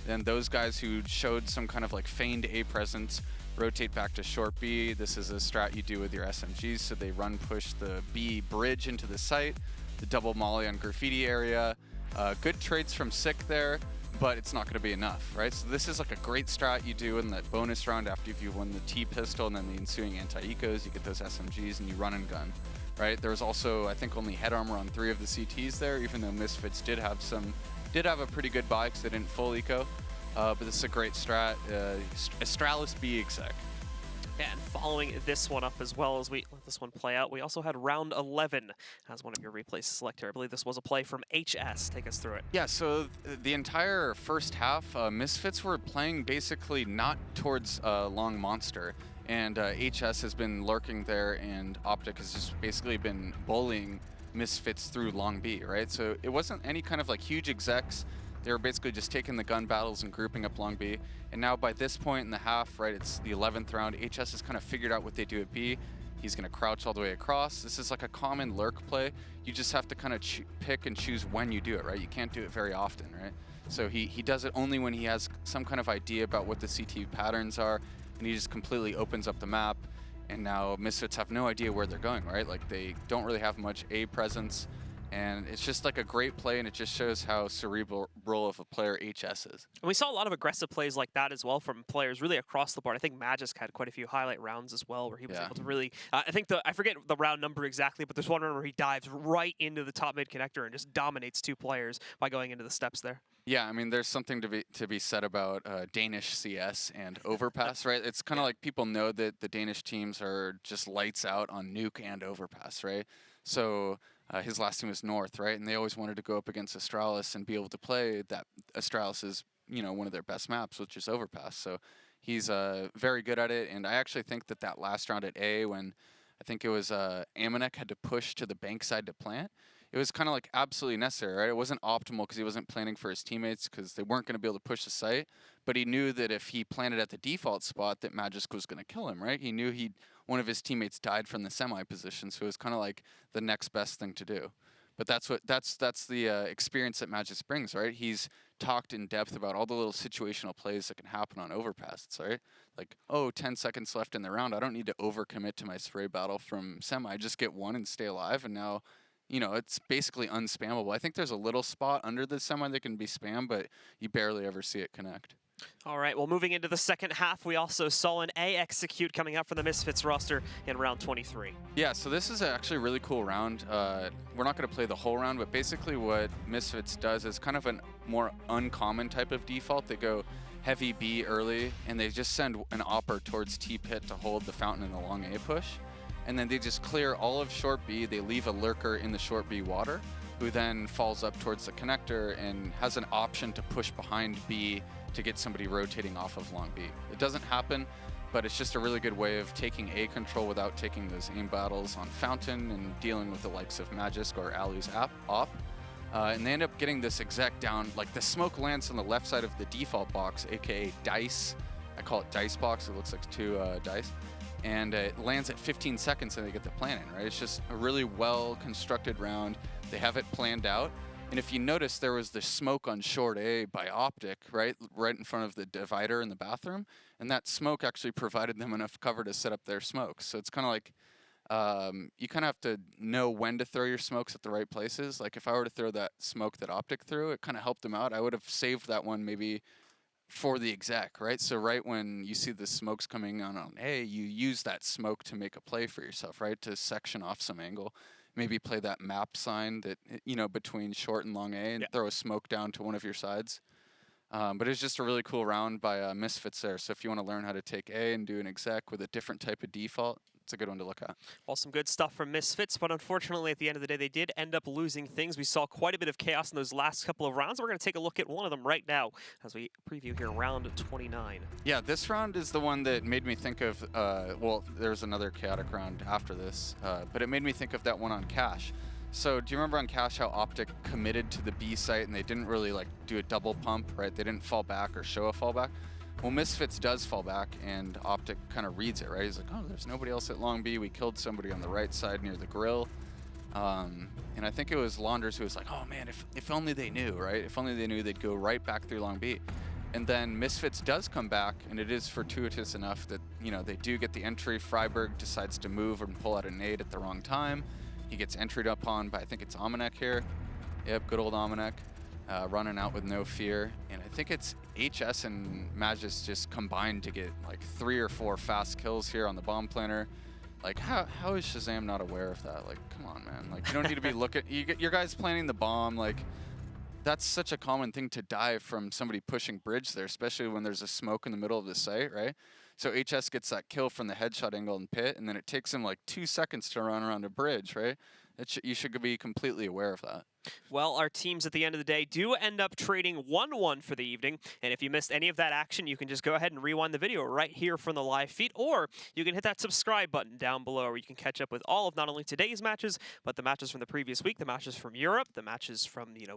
Then those guys who showed some kind of like feigned A presence rotate back to short B. This is a strat you do with your SMGs. So they run push the B bridge into the site, the double molly on graffiti area. Good trades from Sick there, but it's not going to be enough, right? So this is like a great strat you do in that bonus round after you've won the T pistol and then the ensuing anti-ecos. You get those SMGs and you run and gun, right? There was also, I think, only head armor on 3 of the CTs there, even though Misfits did have a pretty good buy because they didn't full eco. But this is a great strat. Astralis B exec. And following this one up as well as we let this one play out, we also had round 11 as one of your replays select here. I believe this was a play from HS. Take us through it. Yeah, so the entire first half, Misfits were playing basically not towards Long Monster. And HS has been lurking there, and OpTic has just basically been bullying Misfits through Long B, right? So it wasn't any kind of like huge execs. They were basically just taking the gun battles and grouping up Long B. And now by this point in the half, right, it's the 11th round, HS has kind of figured out what they do at B. He's going to crouch all the way across. This is like a common lurk play. You just have to kind of pick and choose when you do it, right? You can't do it very often, right? So he does it only when he has some kind of idea about what the CT patterns are, and he just completely opens up the map. And now Misfits have no idea where they're going, right? Like they don't really have much A presence. And it's just like a great play, and it just shows how cerebral of a player HS is. And we saw a lot of aggressive plays like that as well from players really across the board. I think Magisk had quite a few highlight rounds as well where he was able to really, I think I forget the round number exactly, but there's one round where he dives right into the top mid connector and just dominates 2 players by going into the steps there. Yeah, I mean, there's something to be said about Danish CS and Overpass, right? It's kind of like people know that the Danish teams are just lights out on Nuke and Overpass, right? So his last team was North, right? And they always wanted to go up against Astralis and be able to play that. Astralis is, you know, one of their best maps, which is Overpass. So he's very good at it. And I actually think that last round at A, when I think it was Amanek had to push to the bank side to plant, it was kind of like absolutely necessary, right? It wasn't optimal because he wasn't planning for his teammates because they weren't going to be able to push the site. But he knew that if he planted at the default spot, that Magisk was going to kill him, right? He knew one of his teammates died from the semi position, so it was kind of like the next best thing to do. But that's the experience that Magisk brings, right? He's talked in depth about all the little situational plays that can happen on Overpass, right? Like, oh, 10 seconds left in the round. I don't need to overcommit to my spray battle from semi. I just get one and stay alive, and now, you know, it's basically unspammable. I think there's a little spot under the semi that can be spammed, but you barely ever see it connect. All right, well, moving into the second half, we also saw an A execute coming up for the Misfits roster in round 23. Yeah, so this is actually a really cool round. We're not going to play the whole round, but basically what Misfits does is kind of a more uncommon type of default. They go heavy B early, and they just send an opper towards T pit to hold the fountain in the long A push. And then they just clear all of short B. They leave a lurker in the short B water, who then falls up towards the connector and has an option to push behind B to get somebody rotating off of long B. It doesn't happen, but it's just a really good way of taking A control without taking those aim battles on fountain and dealing with the likes of Magisk or Alu's op. And they end up getting this exec down. Like, the smoke lands on the left side of the default box, aka dice. I call it dice box. It looks like 2 dice. And it lands at 15 seconds and they get the plan in, right? It's just a really well constructed round. They have it planned out. And if you notice, there was the smoke on short A by OpTic, right in front of the divider in the bathroom. And that smoke actually provided them enough cover to set up their smokes. So it's kind of like, you kind of have to know when to throw your smokes at the right places. Like, if I were to throw that smoke that OpTic threw, it kind of helped them out. I would have saved that one maybe for the exec, right? So right when you see the smokes coming on A, you use that smoke to make a play for yourself, right? To section off some angle. Maybe play that map sign that, between short and long A and throw a smoke down to one of your sides. But it's just a really cool round by Misfits there. So if you want to learn how to take A and do an exec with a different type of default, it's a good one to look at. Well, some good stuff from Misfits, but unfortunately at the end of the day, they did end up losing things. We saw quite a bit of chaos in those last couple of rounds. We're going to take a look at one of them right now as we preview here round 29. Yeah, this round is the one that made me think of, well, there's another chaotic round after this, but it made me think of that one on Cash. So do you remember on Cash how OpTic committed to the B site and they didn't really do a double pump, right? They didn't fall back or show a fallback. Well, Misfits does fall back, and OpTic kind of reads it, right? He's like, oh, there's nobody else at long B. We killed somebody on the right side near the grill. And I think it was Launders who was like, oh, man, if only they knew, right? If only they knew, they'd go right back through long B. And then Misfits does come back, and it is fortuitous enough that, they do get the entry. Freiburg decides to move and pull out a nade at the wrong time. He gets enteried upon by, I think it's Amanek here. Yep, good old Amanek. Running out with no fear. And I think it's HS and Magis just combined to get 3 or 4 fast kills here on the bomb planner. How is Shazam not aware of that? Come on, man. You don't need to be looking. Your guy's planning the bomb. That's such a common thing to die from somebody pushing bridge there, especially when there's a smoke in the middle of the site, right? So HS gets that kill from the headshot angle in pit, and then it takes him 2 seconds to run around a bridge, right? You should be completely aware of that. Well, our teams at the end of the day do end up trading 1-1 for the evening. And if you missed any of that action, you can just go ahead and rewind the video right here from the live feed. Or you can hit that subscribe button down below where you can catch up with all of not only today's matches, but the matches from the previous week, the matches from Europe, the matches from, the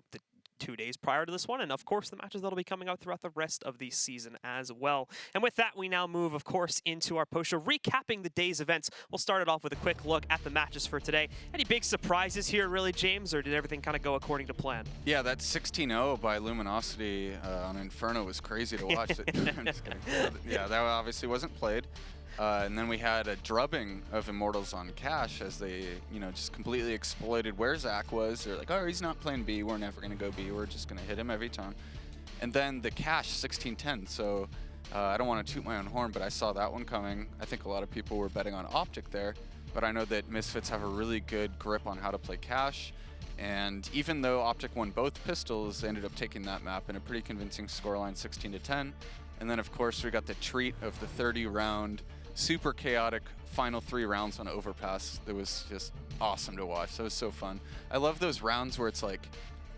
2 days prior to this one, and of course the matches that'll be coming out throughout the rest of the season as well. And with that, we now move, of course, into our post show, recapping the day's events. We'll start it off with a quick look at the matches for today. Any big surprises here, really, James, or did everything kind of go according to plan? Yeah, that 16-0 by Luminosity on Inferno was crazy to watch. I'm just kidding. Yeah, that obviously wasn't played. And then we had a drubbing of Immortals on Cash as they, just completely exploited where Zach was. They're like, oh, he's not playing B. We're never going to go B. We're just going to hit him every time. And then the Cash 16-10. So I don't want to toot my own horn, but I saw that one coming. I think a lot of people were betting on OpTic there. But I know that Misfits have a really good grip on how to play Cash. And even though OpTic won both pistols, they ended up taking that map in a pretty convincing scoreline, 16-10. And then, of course, we got the treat of the 30-round super chaotic final 3 rounds on Overpass. It was just awesome to watch. That was so fun. I love those rounds where it's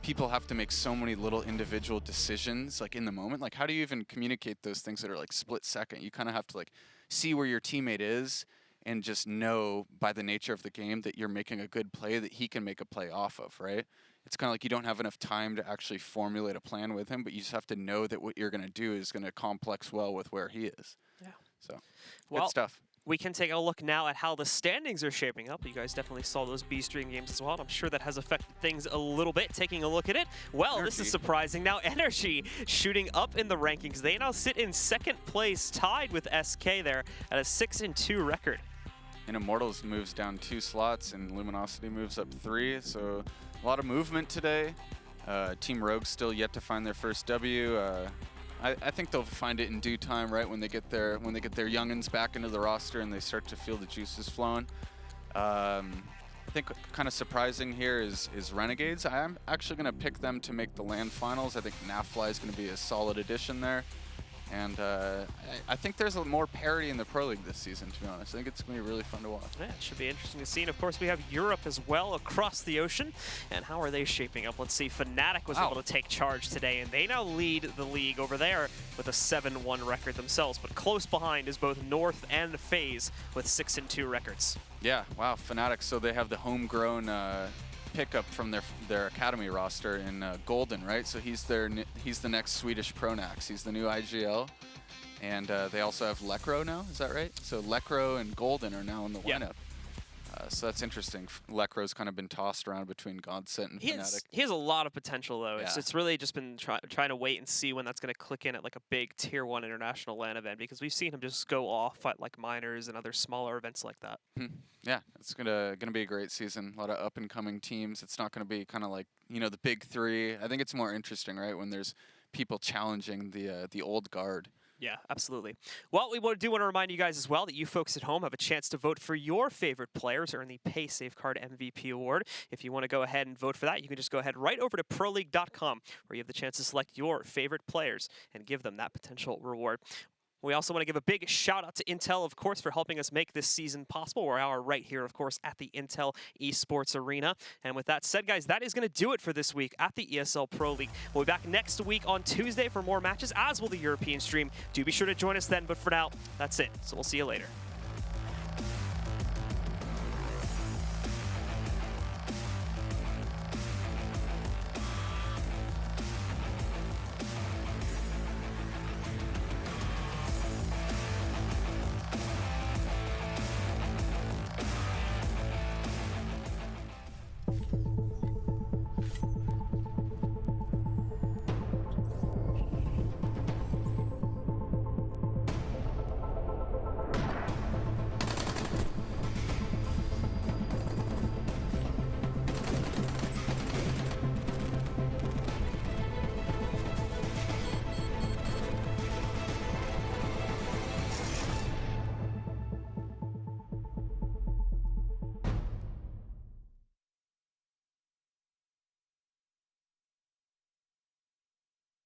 people have to make so many little individual decisions in the moment. How do you even communicate those things that are split second? You kind of have to see where your teammate is and just know by the nature of the game that you're making a good play that he can make a play off of, right? It's kind of you don't have enough time to actually formulate a plan with him, but you just have to know that what you're going to do is going to complex well with where he is. Yeah. So, good stuff. We can take a look now at how the standings are shaping up. You guys definitely saw those B-Stream games as well, and I'm sure that has affected things a little bit. Taking a look at it, well, Energy. This is surprising. Now, Energy shooting up in the rankings. They now sit in 2nd place, tied with SK there at a 6-2 record. And Immortals moves down 2 slots, and Luminosity moves up 3, so a lot of movement today. Team Rogue still yet to find their first W. I think they'll find it in due time, right? When they get their youngins back into the roster and they start to feel the juices flowing. I think kind of surprising here is Renegades. I am actually going to pick them to make the LAN finals. I think Nafly is going to be a solid addition there. And I think there's more parity in the Pro League this season, to be honest. I think it's going to be really fun to watch. Yeah, it should be interesting to see. And of course, we have Europe as well across the ocean. And how are they shaping up? Let's see. Fnatic was able to take charge today, and they now lead the league over there with a 7-1 record themselves. But close behind is both North and FaZe with 6-2 records. Yeah, wow, Fnatic. So they have the homegrown pickup from their academy roster in Golden, right? So he's the next Swedish Pronax. He's the new IGL, and they also have Lekro now. Is that right? So Lekro and Golden are now in the lineup. So that's interesting. Lekro's kind of been tossed around between Godset and Fnatic. He has a lot of potential, though. Yeah. It's really just been trying to wait and see when that's going to click in at like a big Tier 1 international LAN event, because we've seen him just go off at like minors and other smaller events like that. Yeah, it's gonna be a great season. A lot of up-and-coming teams. It's not gonna be kind of like, you know, the big three. I think it's more interesting, right, when there's people challenging the old guard. Yeah, absolutely. Well, we do want to remind you guys as well that you folks at home have a chance to vote for your favorite players or earn the Pay Safeguard MVP award. If you want to go ahead and vote for that, you can just go ahead right over to proleague.com, where you have the chance to select your favorite players and give them that potential reward. We also want to give a big shout out to Intel, of course, for helping us make this season possible. We're right here, of course, at the Intel Esports Arena. And with that said, guys, that is going to do it for this week at the ESL Pro League. We'll be back next week on Tuesday for more matches, as will the European stream. Do be sure to join us then. But for now, that's it. So we'll see you later.